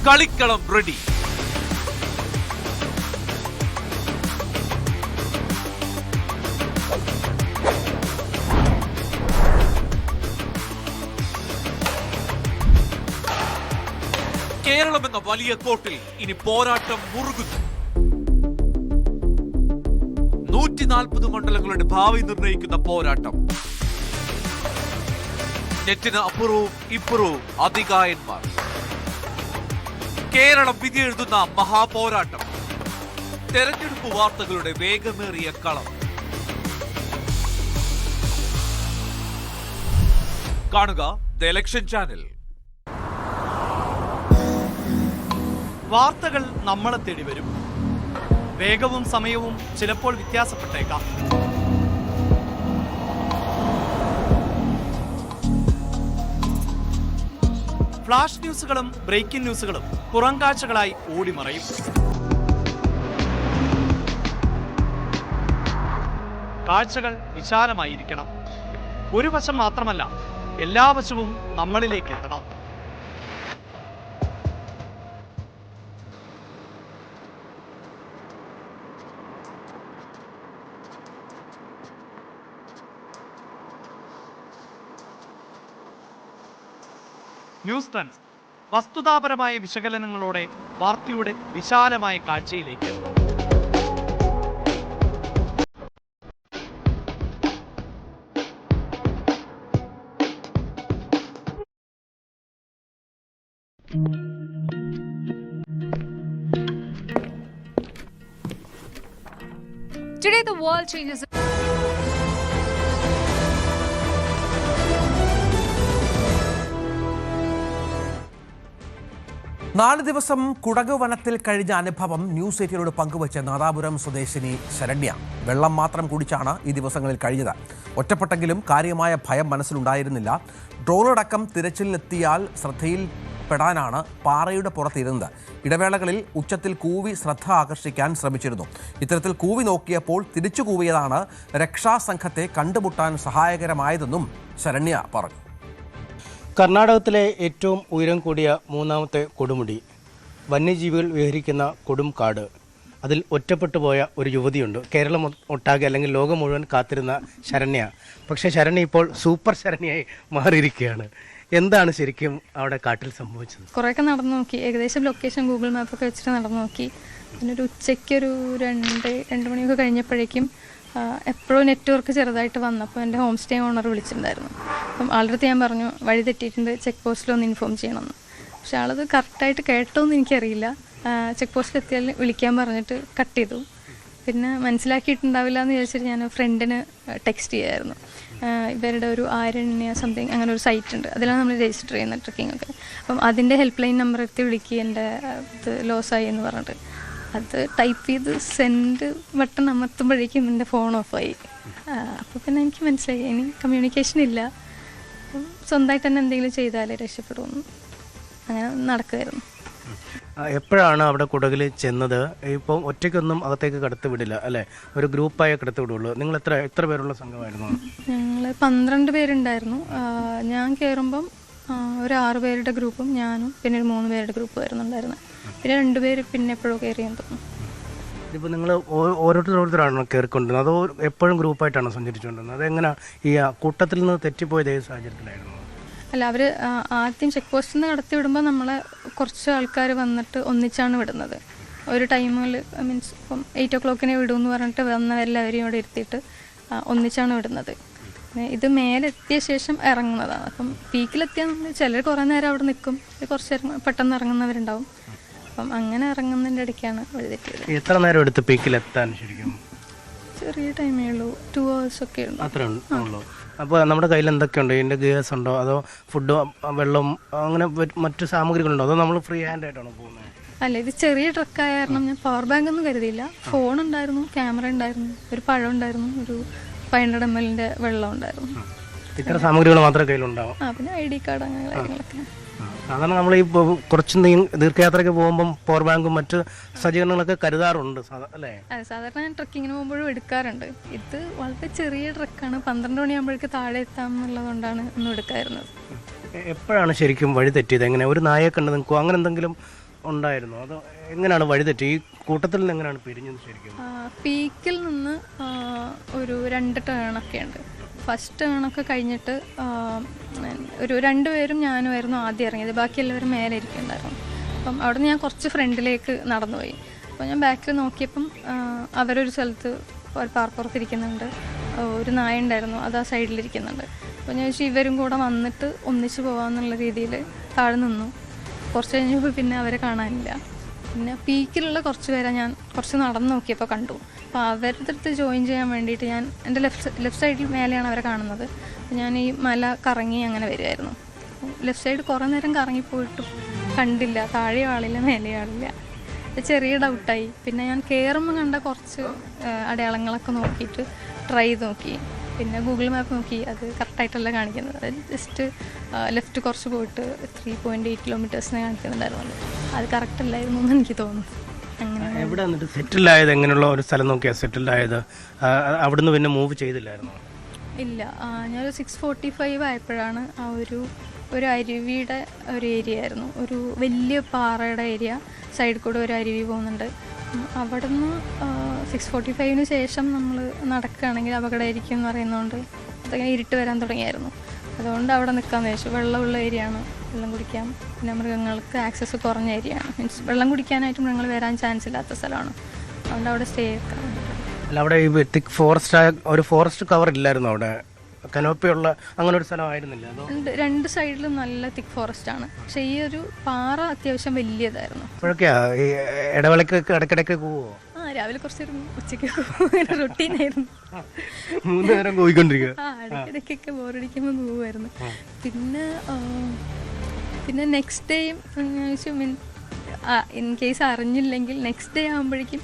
S4: കളിക്കളം റെഡി. കേരളം എന്ന വലിയ കോട്ടിൽ ഇനി പോരാട്ടം മുറുകുന്നു. 140 മണ്ഡലങ്ങളുടെ ഭാവി നിർണയിക്കുന്ന പോരാട്ടം. നെറ്റിന് അപ്പുറവും ഇപ്പുറവും അതികായന്മാർ. കേരളം വിധിയെഴുതുന്ന മഹാപോരാട്ടം. തെരഞ്ഞെടുപ്പ് വാർത്തകളുടെ വേഗമേറിയ കളം. കാണുക ദ ഇലക്ഷൻ ചാനൽ.
S5: വാർത്തകൾ നമ്മളെ തേടി വരും. വേഗവും സമയവും ചിലപ്പോൾ വ്യത്യാസപ്പെട്ടേക്കാം. ഫ്ലാഷ് ന്യൂസുകളും ബ്രേക്കിംഗ് ന്യൂസുകളും പുറം കാഴ്ചകളായി ഓടിമറയും. കാഴ്ചകൾ വിശാലമായിരിക്കണം. ഒരു വശം മാത്രമല്ല, എല്ലാ വശവും നമ്മളിലേക്ക് എത്തണം. ന്യൂസ് ട്രെൻഡ്സ് വസ്തുതാപരമായ വിശകലനങ്ങളോടെ വാർത്തയുടെ വിശാലമായ കാഴ്ചയിലേക്ക്.
S6: Today the world changes.
S1: 4 ദിവസം കുടക് വനത്തിൽ കഴിഞ്ഞ അനുഭവം ന്യൂസ് 18 പങ്കുവച്ച നാദാപുരം സ്വദേശിനി ശരണ്യ. വെള്ളം മാത്രം കുടിച്ചാണ് ഈ ദിവസങ്ങളിൽ കഴിഞ്ഞത്. ഒറ്റപ്പെട്ടെങ്കിലും കാര്യമായ ഭയം മനസ്സിലുണ്ടായിരുന്നില്ല. ഡ്രോണടക്കം തിരച്ചിലിലെത്തിയാൽ ശ്രദ്ധയിൽപ്പെടാനാണ് പാറയുടെ പുറത്തിരുന്നത്. ഇടവേളകളിൽ ഉച്ചത്തിൽ കൂവി ശ്രദ്ധ ആകർഷിക്കാൻ ശ്രമിച്ചിരുന്നു. ഇത്തരത്തിൽ കൂവി നോക്കിയപ്പോൾ തിരിച്ചു കൂവിയതാണ് രക്ഷാസംഘത്തെ കണ്ടുമുട്ടാൻ സഹായകരമായതെന്നും ശരണ്യ പറഞ്ഞു.
S7: കർണാടകത്തിലെ ഏറ്റവും ഉയരം കൂടിയ 3ാമത്തെ കൊടുമുടി, വന്യജീവികൾ വിഹരിക്കുന്ന കൊടും കാട്, അതിൽ ഒറ്റപ്പെട്ടു പോയ ഒരു യുവതിയുണ്ട്. കേരളം ഒട്ടാകെ അല്ലെങ്കിൽ ലോകം മുഴുവൻ കാത്തിരുന്ന ശരണ്യ. പക്ഷേ ശരണ്യ ഇപ്പോൾ സൂപ്പർ ശരണ്യയായി മാറിയിരിക്കുകയാണ്. എന്താണ് ശരിക്കും അവിടെ കാട്ടിൽ സംഭവിച്ചത്?
S8: കുറേയൊക്കെ നടന്നു നോക്കി, ഏകദേശം ലൊക്കേഷൻ ഗൂഗിൾ മാപ്പൊക്കെ വെച്ചിട്ട് നടന്നു നോക്കി. പിന്നെ ഒരു ഉച്ചയ്ക്കൊരു 2 മണിയൊക്കെ കഴിഞ്ഞപ്പോഴേക്കും എപ്പോഴും നെറ്റ്വർക്ക് ചെറുതായിട്ട് വന്നപ്പോൾ എൻ്റെ ഹോം സ്റ്റേ ഓണർ വിളിച്ചിട്ടുണ്ടായിരുന്നു. അപ്പം ആളുടെ അടുത്ത് ഞാൻ പറഞ്ഞു വഴി തെറ്റിയിട്ടുണ്ട്, ചെക്ക് പോസ്റ്റിലൊന്ന് ഇൻഫോം ചെയ്യണമെന്ന്. പക്ഷെ ആളത് കറക്റ്റായിട്ട് കേട്ടോന്ന് എനിക്കറിയില്ല. ചെക്ക് പോസ്റ്റിൽ എത്തിയാൽ വിളിക്കാൻ പറഞ്ഞിട്ട് കട്ട് ചെയ്തു. പിന്നെ മനസ്സിലാക്കിയിട്ടുണ്ടാവില്ല എന്ന് വിചാരിച്ചിട്ട് ഞാൻ ഫ്രണ്ടിന് ടെക്സ്റ്റ് ചെയ്യായിരുന്നു. ഇവരുടെ ഒരു ആരണ്യ സംതിങ് അങ്ങനെ ഒരു സൈറ്റ് ഉണ്ട്, അതിലാണ് നമ്മൾ രജിസ്റ്റർ ചെയ്യുന്ന ട്രക്കിംഗ് ഒക്കെ. അപ്പം അതിൻ്റെ ഹെൽപ്പ് ലൈൻ നമ്പർ എടുത്ത് വിളിക്കുക, എൻ്റെ ഇത് ലോസായി എന്ന് പറഞ്ഞിട്ട്. അത് ടൈപ്പ് ചെയ്ത് സെൻഡ് ബട്ടൺ അമർത്തുമ്പോഴേക്കും എൻ്റെ ഫോൺ ഓഫായി. അപ്പോൾ പിന്നെ എനിക്ക് മനസ്സിലായി ഇനി കമ്മ്യൂണിക്കേഷൻ ഇല്ല, സ്വന്തമായിട്ട് തന്നെ എന്തെങ്കിലും ചെയ്താലേ രക്ഷപ്പെടുമെന്ന്. അങ്ങനെ നടക്കുമായിരുന്നു.
S7: എപ്പോഴാണ് അവിടെ കുടകിൽ ചെന്നത്? ഇപ്പോൾ ഒറ്റയ്ക്കൊന്നും അകത്തേക്ക് കടത്തി വിടില്ല അല്ലേ, ഒരു ഗ്രൂപ്പായി കടത്തി വിടുള്ളൂ. നിങ്ങൾ എത്ര പേരുള്ള സംഘമായിരുന്നു?
S8: ഞങ്ങൾ 12 പേരുണ്ടായിരുന്നു. ഞാൻ കയറുമ്പം ഒരു 6 പേരുടെ ഗ്രൂപ്പും ഞാനും പിന്നെ ഒരു 3 പേരുടെ ഗ്രൂപ്പ് വരുന്നുണ്ടായിരുന്നു. പിന്നെ 2 പേര് പിന്നെ എപ്പോഴും കയറിയെന്ന് തോന്നുന്നു.
S7: ഇതിപ്പോൾ നിങ്ങൾ ഓരോരുത്തരാണോ കയറിക്കൊണ്ടിരുന്നത് അതോ എപ്പോഴും ഗ്രൂപ്പായിട്ടാണോ സഞ്ചരിച്ചുകൊണ്ടിരുന്നത്? അതെങ്ങനെ ഈ കൂട്ടത്തിൽ നിന്ന് തെറ്റിപ്പോയത് ഏത് സാഹചര്യത്തിലായിരുന്നു?
S8: അല്ല, അവർ ആദ്യം ചെക്ക് പോസ്റ്റിൽ നിന്ന് കടത്തി വിടുമ്പോൾ നമ്മളെ കുറച്ച് ആൾക്കാർ വന്നിട്ട് ഒന്നിച്ചാണ് വിടുന്നത്. ഒരു ടൈമിൽ മീൻസ് ഇപ്പം 8 o'clock വിടുമെന്ന് പറഞ്ഞിട്ട് വന്നവരെല്ലാവരെയും ഇവിടെ ഇരുത്തിയിട്ട് ഒന്നിച്ചാണ് വിടുന്നത്. ഇത് മേലെത്തിയ ശേഷം ഇറങ്ങുന്നതാണ്. അപ്പം പീക്കിലെത്തിയാൽ നമ്മൾ ചിലർ കുറേ നേരം അവിടെ നിൽക്കും, കുറച്ച് നേരം പെട്ടെന്ന് ഇറങ്ങുന്നവരുണ്ടാവും. അപ്പം അങ്ങനെ ഇറങ്ങുന്നതിൻ്റെ ഇടയ്ക്കാണ് വഴിതെറ്റിയത്.
S7: എത്ര നേരം എടുത്ത് പീക്കിലെത്താൻ ശരിക്കും?
S8: ചെറിയ ടൈമേ ഉള്ളൂ, 2 hours ഒക്കെ ഉള്ളൂ.
S7: അത്രേ ഉള്ളൂ. അപ്പോൾ നമ്മുടെ കയ്യിൽ എന്തൊക്കെയുണ്ട്? ഇതിൻ്റെ ഗ്യാസ് ഉണ്ടോ അതോ ഫുഡ്, വെള്ളം, അങ്ങനെ മറ്റു സാമഗ്രികളുണ്ടോ അതോ നമ്മൾ ഫ്രീ ഹാൻഡ് ആയിട്ടാണോ പോകുന്നത്?
S8: അല്ല, ഇത് ചെറിയ ട്രക്കായ കാരണം ഞാൻ പവർ ബാങ്ക് ഒന്നും കരുതിയില്ല. ഫോൺ ഉണ്ടായിരുന്നു, ക്യാമറ ഉണ്ടായിരുന്നു, ഒരു പഴം ഉണ്ടായിരുന്നു, ഒരു 500 ml വെള്ളം ഉണ്ടായിരുന്നു.
S7: ഇത്ര സാമഗ്രികൾ മാത്രമേ കയ്യിലുണ്ടാവും.
S8: പിന്നെ ID കാർഡ് അങ്ങനെ കാര്യങ്ങളൊക്കെ.
S7: സാധാരണ നമ്മൾ ഈ കുറച്ച് ദീർഘയാത്രയ്ക്ക് പോകുമ്പം പവർ ബാങ്കും മറ്റ് സജ്ജീകരണങ്ങളൊക്കെ കരുതാറുണ്ട് അല്ലേ?
S8: അതെ, സാധാരണ ഞാൻ ട്രക്കിങ്ങിന് പോകുമ്പോഴും എടുക്കാറുണ്ട്. ഇത് വളരെ ചെറിയ ട്രക്കാണ്, 12 മണിയാകുമ്പോഴേക്ക് താഴെ എത്താം എന്നുള്ളതുകൊണ്ടാണ് ഒന്നും എടുക്കാറുള്ളത്.
S7: എപ്പോഴാണ് ശരിക്കും വഴി തെറ്റിയത്? എങ്ങനെ ഒരു നായെ കണ്ട് നിൽക്കുമോ അങ്ങനെ എന്തെങ്കിലും ഉണ്ടായിരുന്നോ? അതോ എങ്ങനെയാണ് വഴി തെറ്റി? ഈ കൂട്ടത്തിൽ നിന്ന് എങ്ങനെയാണ് പിരിഞ്ഞത് ശരിക്കും?
S8: പീക്കിൽ നിന്ന് ഒരു 2 ടേണൊക്കെ ഉണ്ട്. ഫസ്റ്റ് ടേണൊക്കെ കഴിഞ്ഞിട്ട് ഒരു 2 പേരും ഞാനുമായിരുന്നു ആദ്യം ഇറങ്ങിയത്, ബാക്കി എല്ലാവരും മേലെ ഇരിക്കുന്നുണ്ടായിരുന്നു. അപ്പം അവിടെ നിന്ന് ഞാൻ കുറച്ച് ഫ്രണ്ടിലേക്ക് നടന്നുപോയി. അപ്പോൾ ഞാൻ ബാക്കിൽ നോക്കിയപ്പം അവരൊരു സ്ഥലത്ത് ഒരു പാർപ്പുറത്തിരിക്കുന്നുണ്ട്, ഒരു നായ ഉണ്ടായിരുന്നു, അത് ആ സൈഡിലിരിക്കുന്നുണ്ട്. അപ്പോൾ ഞാൻ വെച്ചാൽ ഇവരും കൂടെ വന്നിട്ട് ഒന്നിച്ച് പോകാമെന്നുള്ള രീതിയിൽ താഴെ നിന്നു. കുറച്ച് കഴിഞ്ഞപ്പോൾ പിന്നെ അവരെ കാണാനില്ല. പിന്നെ പീക്കിലുള്ള കുറച്ച് പേരെ ഞാൻ കുറച്ച് നടന്ന് നോക്കിയപ്പോൾ കണ്ടു. അപ്പോൾ അവരുടെ അടുത്ത് ജോയിൻ ചെയ്യാൻ വേണ്ടിയിട്ട് ഞാൻ എൻ്റെ ലെഫ്റ്റ് സൈഡിൽ മേലെയാണ് അവരെ കാണുന്നത്. അപ്പോൾ ഞാൻ ഈ മല കറങ്ങി അങ്ങനെ വരുമായിരുന്നു. ലെഫ്റ്റ് സൈഡ് കുറേ നേരം കറങ്ങിപ്പോയിട്ടും കണ്ടില്ല, താഴെ ആളില്ല മേലെ ആളില്ല. ചെറിയ ഡൗട്ടായി. പിന്നെ ഞാൻ കയറുമ്പോൾ കണ്ട കുറച്ച് അടയാളങ്ങളൊക്കെ നോക്കിയിട്ട് ട്രൈ ചെയ്ത് നോക്കി. പിന്നെ ഗൂഗിൾ മാപ്പ് നോക്കി, അത് കറക്റ്റായിട്ടല്ല കാണിക്കുന്നത്. അത് ജസ്റ്റ് ലെഫ്റ്റ് കുറച്ച് പോയിട്ട് 3.8 kilometers കാണിക്കുന്നുണ്ടായിരുന്നു. അത് കറക്റ്റ് അല്ലായിരുന്നു എന്ന് എനിക്ക് തോന്നുന്നു. അങ്ങനെ
S7: എവിടെ വന്നിട്ട് സെറ്റിൽഡായത്? എങ്ങനെയുള്ള ഒരു സ്ഥലം നോക്കിയാൽ സെറ്റിൽഡായത്? അവിടുന്ന് പിന്നെ മൂവ് ചെയ്തില്ലായിരുന്നു?
S8: ഇല്ല, ഞാനൊരു 6:45 ആയപ്പോഴാണ് ആ ഒരു അരുവിയുടെ ഒരു ഏരിയ ആയിരുന്നു, ഒരു വലിയ പാറയുടെ ഏരിയ, സൈഡിൽ കൂടെ ഒരു അരുവി പോകുന്നുണ്ട്. അവിടെ നിന്ന് 6:45 ശേഷം നമ്മൾ നടക്കുകയാണെങ്കിൽ അപകടമായിരിക്കും എന്ന് പറയുന്നതുകൊണ്ട് അതങ്ങനെ ഇരുട്ട് വരാൻ തുടങ്ങിയായിരുന്നു. അതുകൊണ്ട് അവിടെ നിൽക്കാമെന്ന് വെച്ചു. വെള്ളമുള്ള ഏരിയ ആണ്, വെള്ളം കുടിക്കാം. പിന്നെ മൃഗങ്ങൾക്ക് ആക്സസ് കുറഞ്ഞ ഏരിയ ആണ്, മീൻസ് വെള്ളം കുടിക്കാനായിട്ട് മൃഗങ്ങൾ വരാൻ ചാൻസ് ഇല്ലാത്ത സ്ഥലമാണ്. അതുകൊണ്ട് അവിടെ സ്റ്റേ ചെയ്യിക്കാം.
S7: അല്ല, അവിടെ ഈ തിക്ക് ഫോറസ്റ്റ്, ഒരു ഫോറസ്റ്റ് കവർ ഇല്ലായിരുന്നു അവിടെ? കനോപ്പിയുള്ള അങ്ങനെ ഒരു സ്ഥലമായിരുന്നില്ല അതോ?
S8: 2 സൈഡിലും നല്ല തിക്ക് ഫോറസ്റ്റ് ആണ്, പക്ഷെ ഈ ഒരു പാറ അത്യാവശ്യം വലിയതായിരുന്നു.
S7: അപ്പോഴൊക്കെയാ ഈ ഇടവേളയ്ക്ക് ഇടയ്ക്കിടയ്ക്ക് പോവോ?
S8: രാവിലെ കുറച്ച് റൊട്ടീനായിരുന്നു.
S7: 3 നേരം പോയിക്കൊണ്ടിരിക്കുക.
S8: ഇടയ്ക്കിടയ്ക്കൊക്കെ ബോറടിക്കുമ്പോൾ പോവുമായിരുന്നു. പിന്നെ നെക്സ്റ്റ് ഡേയും ഇൻ കേസ് അറിഞ്ഞില്ലെങ്കിൽ നെക്സ്റ്റ് ഡേ ആകുമ്പോഴേക്കും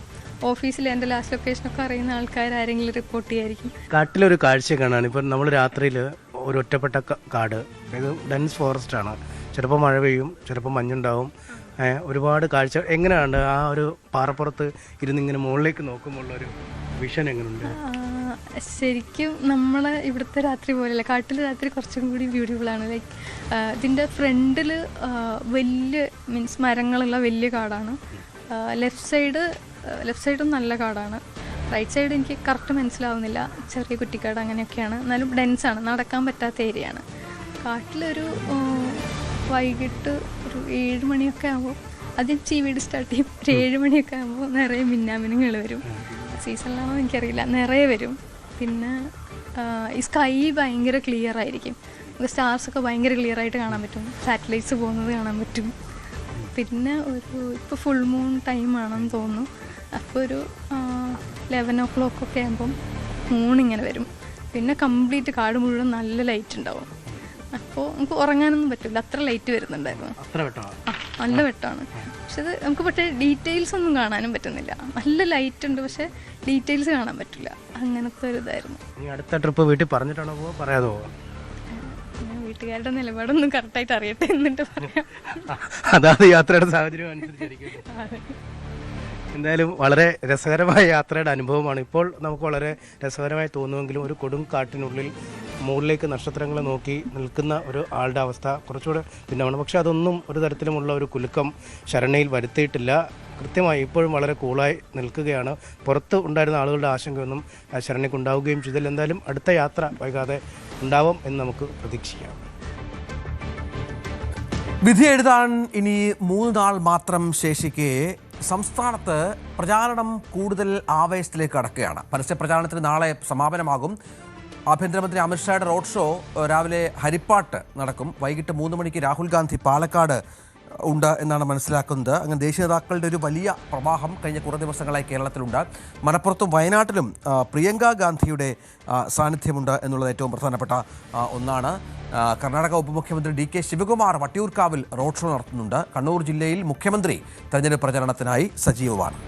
S8: ഓഫീസിൽ എൻ്റെ ലാസ്റ്റ് ലൊക്കേഷനൊക്കെ അറിയുന്ന ആൾക്കാർ ആരെങ്കിലും റിപ്പോർട്ട് ചെയ്യായിരിക്കും.
S7: കാട്ടിലൊരു കാഴ്ച കാണാൻ ഇപ്പം നമ്മൾ രാത്രിയിൽ ഒരു ഒറ്റപ്പെട്ട കാട്, ഇത് ഡെൻസ് ഫോറസ്റ്റ് ആണ്. ചിലപ്പോൾ മഴ പെയ്യും, ചിലപ്പോൾ മഞ്ഞുണ്ടാവും, ഒരുപാട് കാഴ്ച. എങ്ങനെയാണ് ആ ഒരു പാറപ്പുറത്ത് ഇരുന്നിങ്ങനെ മുകളിലേക്ക് നോക്കുമ്പോൾ ഒരു വിഷൻ എങ്ങനെയുണ്ട്?
S8: ശരിക്കും നമ്മളെ ഇവിടുത്തെ രാത്രി പോലെയല്ല, കാട്ടിൽ രാത്രി കുറച്ചും കൂടി ബ്യൂട്ടിഫുള്ളാണ്. ലൈക്ക് ഇതിൻ്റെ ഫ്രണ്ടിൽ വലിയ മീൻസ് മരങ്ങളുള്ള വലിയ കാടാണ്. ലെഫ്റ്റ് സൈഡും നല്ല കാടാണ്. റൈറ്റ് സൈഡ് എനിക്ക് കറക്റ്റ് മനസ്സിലാവുന്നില്ല, ചെറിയ കുറ്റിക്കാട് അങ്ങനെയൊക്കെയാണ്. എന്നാലും ഡെൻസാണ്, നടക്കാൻ പറ്റാത്ത ഏരിയയാണ്. കാട്ടിലൊരു വൈകിട്ട് ഒരു 7 മണിയൊക്കെ ആകുമ്പോൾ ആദ്യം ചീവീട് സ്റ്റാർട്ട് ചെയ്യും. ഒരു 7 മണിയൊക്കെ ആകുമ്പോൾ നിറയെ മിന്നാമിനുങ്ങൾ വരും. സീസണിലാണോ എനിക്കറിയില്ല, നിറയെ വരും. പിന്നെ ഈ സ്കൈ ഭയങ്കര ക്ലിയർ ആയിരിക്കും, നമുക്ക് സ്റ്റാർസൊക്കെ ഭയങ്കര ക്ലിയർ ആയിട്ട് കാണാൻ പറ്റും, സാറ്റലൈറ്റ്സ് പോകുന്നത് കാണാൻ പറ്റും. പിന്നെ ഇപ്പോൾ ഫുൾ മൂൺ ടൈമാണെന്ന് തോന്നുന്നു. അപ്പോൾ ഒരു 11 o'clock ഒക്കെ ആകുമ്പം മൂണിങ്ങനെ വരും. പിന്നെ കംപ്ലീറ്റ് കാട് മുഴുവൻ നല്ല ലൈറ്റ് ഉണ്ടാവും. അപ്പോൾ നമുക്ക് ഉറങ്ങാനൊന്നും പറ്റില്ല, അത്ര ലൈറ്റ് വരുന്നുണ്ടായിരുന്നു. നല്ല വെട്ടമാണ്. പക്ഷെ അത് നമുക്ക് പക്ഷേ ഡീറ്റെയിൽസ് ഒന്നും കാണാനും പറ്റുന്നില്ല. നല്ല ലൈറ്റ് ഉണ്ട്, പക്ഷെ ഡീറ്റെയിൽസ് കാണാൻ പറ്റില്ല. അങ്ങനത്തെ ഒരു ഇതായിരുന്നു.
S7: അടുത്ത ട്രിപ്പ് വീട്ടിൽ പറഞ്ഞിട്ടാണോ പറയാതോ?
S8: വീട്ടുകാരുടെ നിലപാടൊന്നും കറക്റ്റായിട്ട് അറിയട്ടെ എന്നിട്ട് പറയാം.
S7: അതാത് യാത്രയുടെ സാഹചര്യം അനുസരിച്ചായിരിക്കും. എന്തായാലും വളരെ രസകരമായ യാത്രയുടെ അനുഭവമാണ്. ഇപ്പോൾ നമുക്ക് വളരെ രസകരമായി തോന്നുമെങ്കിലും ഒരു കൊടും കാട്ടിനുള്ളിൽ മുകളിലേക്ക് നക്ഷത്രങ്ങളെ നോക്കി നിൽക്കുന്ന ഒരു ആളുടെ അവസ്ഥ കുറച്ചുകൂടെ ഭിന്നമാണ്. പക്ഷേ അതൊന്നും ഒരു തരത്തിലുമുള്ള ഒരു കുലുക്കം ശരണയിൽ വരുത്തിയിട്ടില്ല. കൃത്യമായി ഇപ്പോഴും വളരെ കൂളായി നിൽക്കുകയാണ്. പുറത്ത് ഉണ്ടായിരുന്ന ആളുകളുടെ ആശങ്കയൊന്നും ശരണയ്ക്ക് ഉണ്ടാവുകയും ചെയ്തില്ല. എന്തായാലും അടുത്ത യാത്ര വൈകാതെ ഉണ്ടാവും എന്ന് നമുക്ക് പ്രതീക്ഷിക്കാം.
S1: വിധി എഴുതാൻ ഇനി 3 നാൾ മാത്രം ശേഷിക്കെ സംസ്ഥാനത്ത് പ്രചാരണം കൂടുതൽ ആവേശത്തിലേക്ക് കടക്കുകയാണ്. പരസ്യ പ്രചാരണത്തിന് നാളെ സമാപനമാകും. ആഭ്യന്തരമന്ത്രി അമിത്ഷായുടെ റോഡ് ഷോ രാവിലെ ഹരിപ്പാട്ട് നടക്കും. വൈകിട്ട് 3 മണിക്ക് രാഹുൽ ഗാന്ധി പാലക്കാട് ഉണ്ട് എന്നാണ് മനസ്സിലാക്കുന്നത്. അങ്ങനെ ദേശീയ നേതാക്കളുടെ ഒരു വലിയ പ്രവാഹം കഴിഞ്ഞ കുറേ ദിവസങ്ങളായി കേരളത്തിലുണ്ട്. മലപ്പുറത്തും വയനാട്ടിലും പ്രിയങ്ക ഗാന്ധിയുടെ സാന്നിധ്യമുണ്ട് എന്നുള്ളത് ഏറ്റവും പ്രധാനപ്പെട്ട ഒന്നാണ്. കർണാടക ഉപമുഖ്യമന്ത്രി DK ശിവകുമാർ വട്ടിയൂർക്കാവിൽ റോഡ് ഷോ നടത്തുന്നുണ്ട്. കണ്ണൂർ ജില്ലയിൽ മുഖ്യമന്ത്രി തെരഞ്ഞെടുപ്പ് പ്രചരണത്തിനായി സജീവമാണ്.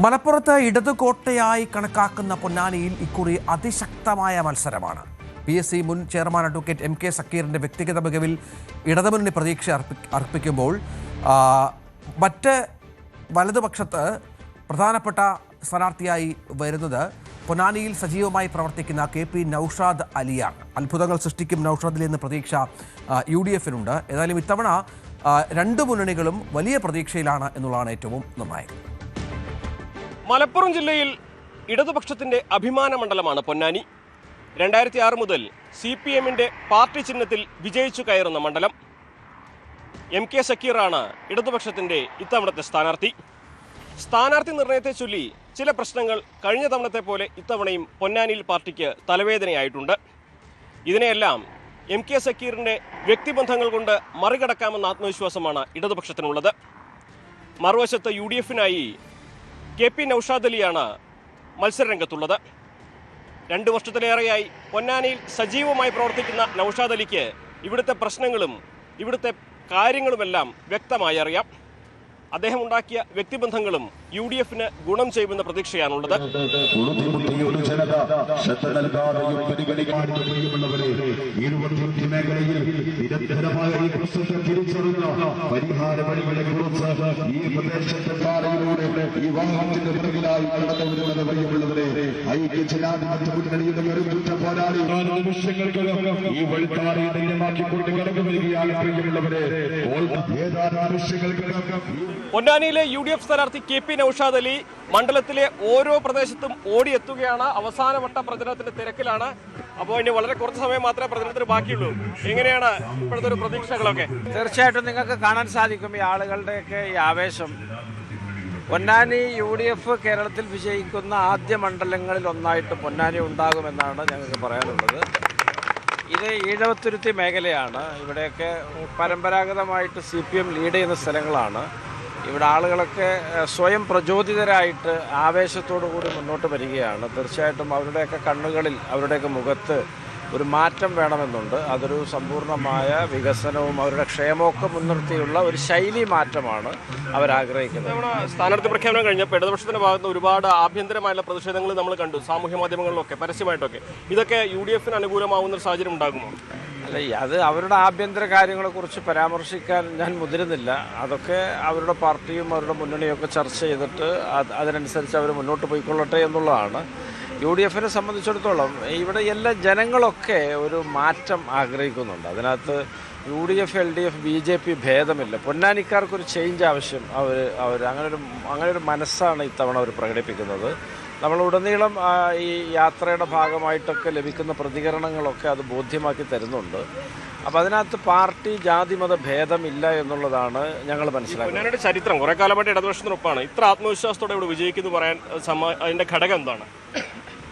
S1: മലപ്പുറത്ത് ഇടതുകോട്ടയായി കണക്കാക്കുന്ന പൊന്നാനിയിൽ ഇക്കുറി അതിശക്തമായ മത്സരമാണ്. PSC മുൻ ചെയർമാൻ അഡ്വക്കേറ്റ് MK സക്കീറിൻ്റെ വ്യക്തിഗത മികവിൽ ഇടതുമുന്നണി പ്രതീക്ഷ അർപ്പിക്കുമ്പോൾ മറ്റ് വലതുപക്ഷത്ത് പ്രധാനപ്പെട്ട സ്ഥാനാർത്ഥിയായി വരുന്നത് പൊന്നാനിയിൽ സജീവമായി പ്രവർത്തിക്കുന്ന KP നൌഷാദ് അലിയാണ്. അത്ഭുതങ്ങൾ സൃഷ്ടിക്കും നൌഷാദിൽ എന്ന പ്രതീക്ഷ UDF-നുണ്ട്. ഏതായാലും ഇത്തവണ 2 മുന്നണികളും വലിയ പ്രതീക്ഷയിലാണ് എന്നുള്ളതാണ് ഏറ്റവും നിർണായകം.
S9: മലപ്പുറം ജില്ലയിൽ ഇടതുപക്ഷത്തിന്റെ അഭിമാന മണ്ഡലമാണ് പൊന്നാനി. 2006 മുതൽ CPM-ന്റെ പാർട്ടി ചിഹ്നത്തിൽ വിജയിച്ചു കയറുന്ന മണ്ഡലം. MK സക്കീറാണ് ഇടതുപക്ഷത്തിന്റെ ഇത്തവണത്തെ സ്ഥാനാർത്ഥി. സ്ഥാനാർത്ഥി നിർണയത്തെ ചൊല്ലി ചില പ്രശ്നങ്ങൾ കഴിഞ്ഞ തവണത്തെ പോലെ ഇത്തവണയും പൊന്നാനിയിൽ പാർട്ടിക്ക് തലവേദനയായിട്ടുണ്ട്. ഇതിനെയെല്ലാം MK സക്കീറിന്റെ വ്യക്തിബന്ധങ്ങൾ കൊണ്ട് മറികടക്കാമെന്ന ആത്മവിശ്വാസമാണ് ഇടതുപക്ഷത്തിനുള്ളത്. മറുവശത്ത് UDF-നായി KP നൌഷാദ് അലിയാണ് മത്സരരംഗത്തുള്ളത്. 2 വർഷത്തിലേറെയായി പൊന്നാനിയിൽ സജീവമായി പ്രവർത്തിക്കുന്ന നൌഷാദ് അലിക്ക് ഇവിടുത്തെ പ്രശ്നങ്ങളും ഇവിടുത്തെ കാര്യങ്ങളുമെല്ലാം വ്യക്തമായി അറിയാം. അദ്ദേഹം ഉണ്ടാക്കിയ വ്യക്തിബന്ധങ്ങളും UDF-ന് ഗുണം ചെയ്യുമെന്ന പ്രതീക്ഷയാണുള്ളത്. പൊന്നാനിയിലെ UDF സ്ഥാനാർത്ഥി KP നൌഷാദ് അലി മണ്ഡലത്തിലെ ഓരോ പ്രദേശത്തും ഓടിയെത്തുകയാണ്. അവസാനവട്ട പ്രചരണത്തിന്റെ തിരക്കിലാണ്. അപ്പോൾ ഇനി വളരെ കുറച്ച് സമയം മാത്രമേ പ്രചരണത്തിന് ബാക്കിയുള്ളൂ. എങ്ങനെയാണ് ഇപ്പോഴത്തെ ഒരു പ്രതീക്ഷകളൊക്കെ?
S10: തീർച്ചയായിട്ടും നിങ്ങൾക്ക് കാണാൻ സാധിക്കും ഈ ആളുകളുടെയൊക്കെ ഈ ആവേശം. പൊന്നാനി UDF കേരളത്തിൽ വിജയിക്കുന്ന ആദ്യ മണ്ഡലങ്ങളിൽ ഒന്നായിട്ട് പൊന്നാനി ഉണ്ടാകുമെന്നാണ് ഞങ്ങൾക്ക് പറയാനുള്ളത്. ഇത് ഈഴവത്തുരുത്തി മേഖലയാണ്. ഇവിടെയൊക്കെ പരമ്പരാഗതമായിട്ട് CPM ലീഡ് ചെയ്യുന്ന സ്ഥലങ്ങളാണ്. ഇവിടെ ആളുകളൊക്കെ സ്വയം പ്രചോദിതരായിട്ട് ആവേശത്തോടു കൂടി മുന്നോട്ട് വരികയാണ്. തീർച്ചയായിട്ടും അവരുടെയൊക്കെ കണ്ണുകളിൽ അവരുടെയൊക്കെ മുഖത്ത് ഒരു മാറ്റം വേണമെന്നുണ്ട്. അതൊരു സമ്പൂർണ്ണമായ വികസനവും അവരുടെ ക്ഷേമമൊക്കെ മുൻനിർത്തിയുള്ള ഒരു ശൈലി മാറ്റമാണ് അവരാഗ്രഹിക്കുന്നത്.
S9: സ്ഥാനാർത്ഥി പ്രഖ്യാപനം കഴിഞ്ഞപ്പോൾ ഇടതുപക്ഷത്തിന്റെ ഭാഗത്ത് ഒരുപാട് ആഭ്യന്തരമായുള്ള പ്രതിഷേധങ്ങൾ നമ്മൾ കണ്ടു, സാമൂഹ്യ മാധ്യമങ്ങളിലൊക്കെ പരസ്യമായിട്ടൊക്കെ. ഇതൊക്കെ UDF-ന് അനുകൂലമാവുന്ന ഒരു സാഹചര്യം ഉണ്ടാകുമോ?
S10: അല്ല, അത് അവരുടെ ആഭ്യന്തര കാര്യങ്ങളെക്കുറിച്ച് പരാമർശിക്കാൻ ഞാൻ മുതിരുന്നില്ല. അതൊക്കെ അവരുടെ പാർട്ടിയും അവരുടെ മുന്നണിയൊക്കെ ചർച്ച ചെയ്തിട്ട് അതിനനുസരിച്ച് അവർ മുന്നോട്ട് പോയിക്കൊള്ളട്ടെ എന്നുള്ളതാണ്. UDF-നെ സംബന്ധിച്ചിടത്തോളം ഇവിടെ എല്ലാ ജനങ്ങളൊക്കെ ഒരു മാറ്റം ആഗ്രഹിക്കുന്നുണ്ട്. അതിനകത്ത് UDF, LDF, BJP ഭേദമില്ല. പൊന്നാനിക്കാർക്കൊരു ചേഞ്ച് ആവശ്യം. അവർ അങ്ങനെ ഒരു മനസ്സാണ് ഇത്തവണ അവർ പ്രകടിപ്പിക്കുന്നത്. നമ്മളുടനീളം ഈ യാത്രയുടെ ഭാഗമായിട്ടൊക്കെ ലഭിക്കുന്ന പ്രതികരണങ്ങളൊക്കെ അത് ബോധ്യമാക്കി തരുന്നുണ്ട്. അപ്പോൾ അതിനകത്ത് പാർട്ടി ജാതി മത ഭേദമില്ല എന്നുള്ളതാണ് ഞങ്ങൾ മനസ്സിലാക്കുന്നത്.
S9: ചരിത്രം കുറെ കാലമായിട്ട് ഇടതുപക്ഷത്തിനൊപ്പമാണ്. ഇത്ര ആത്മവിശ്വാസത്തോടെ ഇവിടെ വിജയിക്കുന്നു പറയാൻ അതിന്റെ ഘടകം എന്താണ്?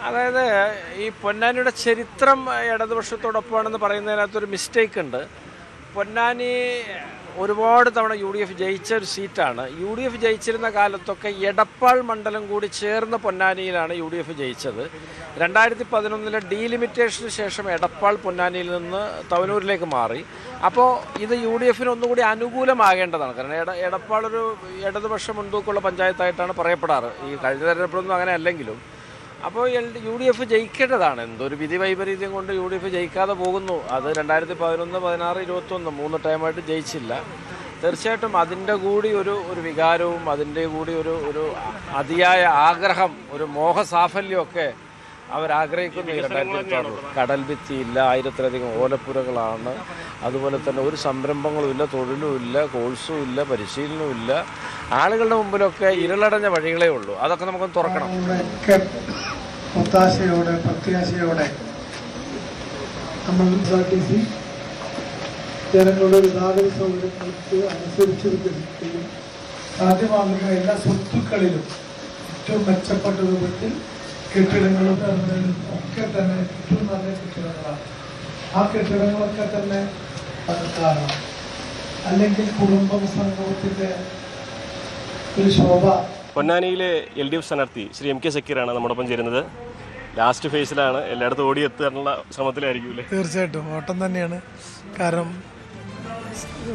S10: അതായത് ഈ പൊന്നാനിയുടെ ചരിത്രം ഇടതുപക്ഷത്തോടൊപ്പമാണെന്ന് പറയുന്നതിനകത്തൊരു മിസ്റ്റേക്ക് ഉണ്ട്. പൊന്നാനി ഒരുപാട് തവണ UDF ജയിച്ച ഒരു സീറ്റാണ്. UDF ജയിച്ചിരുന്ന കാലത്തൊക്കെ എടപ്പാൾ മണ്ഡലം കൂടി ചേർന്ന പൊന്നാനിയിലാണ് UDF ജയിച്ചത്. 2011 ഡീലിമിറ്റേഷന് ശേഷം എടപ്പാൾ പൊന്നാനിയിൽ നിന്ന് തവനൂരിലേക്ക് മാറി. അപ്പോൾ ഇത് UDF-ന് ഒന്നുകൂടി അനുകൂലമാകേണ്ടതാണ്. കാരണം എടപ്പാൾ ഒരു ഇടതുപക്ഷ മുൻതൂക്കമുള്ള പഞ്ചായത്തായിട്ടാണ് പറയപ്പെടാറ്. ഈ കഴിഞ്ഞ തെരഞ്ഞെടുപ്പൊന്നും അങ്ങനെ അല്ലെങ്കിലും. അപ്പോൾ UDF ജയിക്കേണ്ടതാണ്. എന്തൊരു വിധി വൈപരീത്യം കൊണ്ട് UDF ജയിക്കാതെ പോകുന്നു. അത് 2011, 16, 21 3 ടൈമായിട്ട് ജയിച്ചില്ല. തീർച്ചയായിട്ടും അതിൻ്റെ കൂടി ഒരു വികാരവും അതിൻ്റെ കൂടി ഒരു അതിയായ ആഗ്രഹം, ഒരു മോഹസാഫല്യമൊക്കെ അവരാഗ്രഹിക്കുന്നു. 2026 കടൽ ഭിത്തിയില്ല, 1000-ലധികം ഓലപ്പുരകളാണ്. അതുപോലെ തന്നെ ഒരു സംരംഭങ്ങളും ഇല്ല, തൊഴിലും ഇല്ല, കോഴ്സും ഇല്ല, പരിശീലനവും ഇല്ല. ആളുകളുടെ മുമ്പിലൊക്കെ ഇരുളടഞ്ഞ വഴികളേ ഉള്ളൂ. അതൊക്കെ നമുക്കൊന്ന് തുറക്കണം.
S11: ഒത്താശയോടെ പ്രത്യാശയോടെ നമ്മൾ ജനങ്ങളുടെ ഗതാഗത സൗകര്യങ്ങൾക്ക് അനുസരിച്ച് വികസിക്കുകയും സാധ്യമാകുന്ന എല്ലാ സ്വത്തുക്കളിലും ഏറ്റവും മെച്ചപ്പെട്ട രൂപത്തിൽ കെട്ടിടങ്ങളും ടെർമിനലും ഒക്കെ തന്നെ ഏറ്റവും നല്ല കെട്ടിടങ്ങളാണ്. ആ കെട്ടിടങ്ങളൊക്കെ തന്നെ കാരണം അല്ലെങ്കിൽ കുടുംബ സംഗമത്തിൻ്റെ ഒരു ശോഭ.
S9: പൊന്നാനിയിലെ LDF സ്ഥാനാർത്ഥി ശ്രീ MK സക്കീറാണ് നമ്മോടൊപ്പം ചേരുന്നത്. ലാസ്റ്റ് ഫേസിലാണ്, എല്ലായിടത്തും ഓടിയെത്താനുള്ള ശ്രമത്തിലായിരിക്കും.
S11: തീർച്ചയായിട്ടും ഓട്ടം തന്നെയാണ്. കാരണം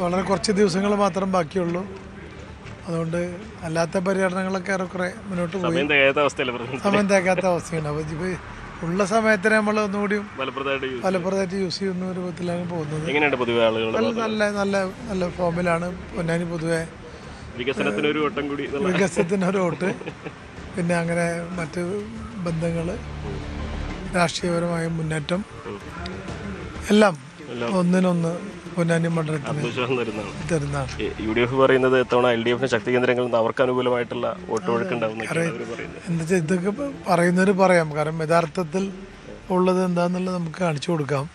S11: വളരെ കുറച്ച് ദിവസങ്ങൾ മാത്രം ബാക്കിയുള്ളൂ. അതുകൊണ്ട് അല്ലാത്ത പര്യടനങ്ങളൊക്കെ ഏറെക്കുറെ മുന്നോട്ട് പോയി. സമയം തേക്കാത്ത അവസ്ഥയാണ്. അപ്പോൾ ഉള്ള സമയത്തിന് നമ്മൾ ഒന്നുകൂടിയും ഫലപ്രദമായിട്ട് യൂസ് ചെയ്യുന്ന രൂപത്തിലാണ് പോകുന്നത്. നല്ല ഫോമിലാണ് പൊന്നാനി പൊതുവെ. വികസനത്തിനൊരു വോട്ട്, പിന്നെ അങ്ങനെ മറ്റ് ബന്ധങ്ങൾ, രാഷ്ട്രീയപരമായ മുന്നേറ്റം എല്ലാം ഒന്നിനൊന്ന് പൊന്നാനി മണ്ഡലത്തിന് തരുന്നതാണ്.
S9: UDF പറയുന്നത് ഇത്തവണ LDF ശക്തി കേന്ദ്രങ്ങളിൽ നിന്ന് അവർക്ക് അനുകൂലമായിട്ടുള്ള വോട്ടുകൊഴുക്കുണ്ടാവും.
S11: എന്താ വെച്ചാൽ ഇതൊക്കെ പറയുന്നവർ പറയാം. കാരണം യഥാർത്ഥത്തിൽ ഉള്ളത് എന്താന്നുള്ളത് നമുക്ക് കാണിച്ചു കൊടുക്കാം.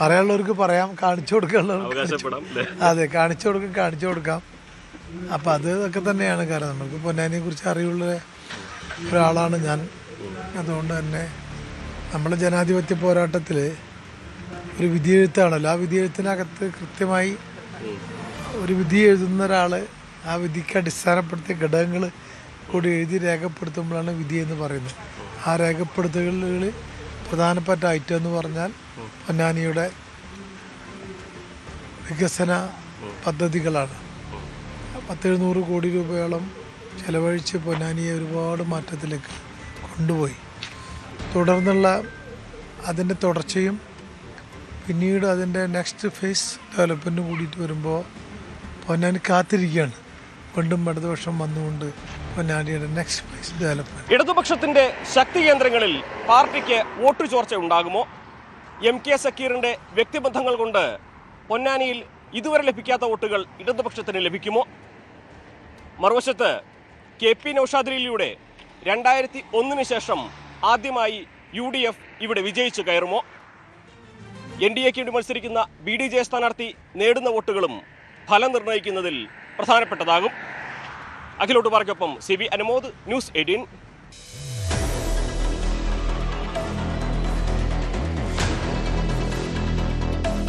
S11: പറയാനുള്ളവർക്ക് പറയാം, കാണിച്ചു കൊടുക്കാനുള്ളവർക്ക് അതെ കാണിച്ചു കൊടുക്കാം. അപ്പം അതൊക്കെ തന്നെയാണ്. കാരണം നമുക്ക് പൊന്നാനിയെ കുറിച്ച് അറിവുള്ള ഒരാളാണ് ഞാൻ. അതുകൊണ്ട് തന്നെ നമ്മുടെ ജനാധിപത്യ പോരാട്ടത്തിൽ ഒരു വിധിയെഴുത്താണല്ലോ. ആ വിധിയെഴുത്തിനകത്ത് കൃത്യമായി ഒരു വിധി എഴുതുന്ന ഒരാൾ ആ വിധിക്ക് അടിസ്ഥാനപ്പെടുത്തിയ ഘടകങ്ങൾ കൂടി എഴുതി രേഖപ്പെടുത്തുമ്പോഴാണ് വിധി എന്ന് പറയുന്നത്. ആ രേഖപ്പെടുത്തലുകളിൽ പ്രധാനപ്പെട്ട ഐറ്റം എന്ന് പറഞ്ഞാൽ പൊന്നാനിയുടെ വികസന പദ്ധതികളാണ്. 700 കോടി രൂപയോളം ചെലവഴിച്ച് പൊന്നാനിയെ ഒരുപാട് മാറ്റത്തിലേക്ക് കൊണ്ടുപോയി. തുടർന്നുള്ള അതിൻ്റെ തുടർച്ചയും പിന്നീട് അതിൻ്റെ നെക്സ്റ്റ് ഫേസ് ഡെവലപ്മെൻറ്റും കൂടിയിട്ട് വരുമ്പോൾ പൊന്നാനി കാത്തിരിക്കുകയാണ്. വീണ്ടും ഇടതുപക്ഷം വന്നുകൊണ്ട് പൊന്നാനിയുടെ നെക്സ്റ്റ് ഫേസ് ഡെവലപ്മെൻറ്റ്.
S9: ഇടതുപക്ഷത്തിന്റെ ശക്തി കേന്ദ്രങ്ങളിൽ പാർട്ടിക്ക് വോട്ട് ചോർച്ച ഉണ്ടാകുമോ? MK സക്കീറിന്റെ വ്യക്തിബന്ധങ്ങൾ കൊണ്ട് പൊന്നാനിയിൽ ഇതുവരെ ലഭിക്കാത്ത വോട്ടുകൾ ഇടതുപക്ഷത്തിന് ലഭിക്കുമോ? മറുവശത്ത് KP നൗഷാദിലൂടെ 2001 ശേഷം ആദ്യമായി UDF ഇവിടെ വിജയിച്ചു കയറുമോ? NDAക്ക് വേണ്ടി മത്സരിക്കുന്ന BDJ സ്ഥാനാർത്ഥി നേടുന്ന വോട്ടുകളും ഫലം നിർണ്ണയിക്കുന്നതിൽ പ്രധാനപ്പെട്ടതാകും. അഖിലോട്ട് പാർക്കൊപ്പം CB അനുമോദ്, ന്യൂസ് 18.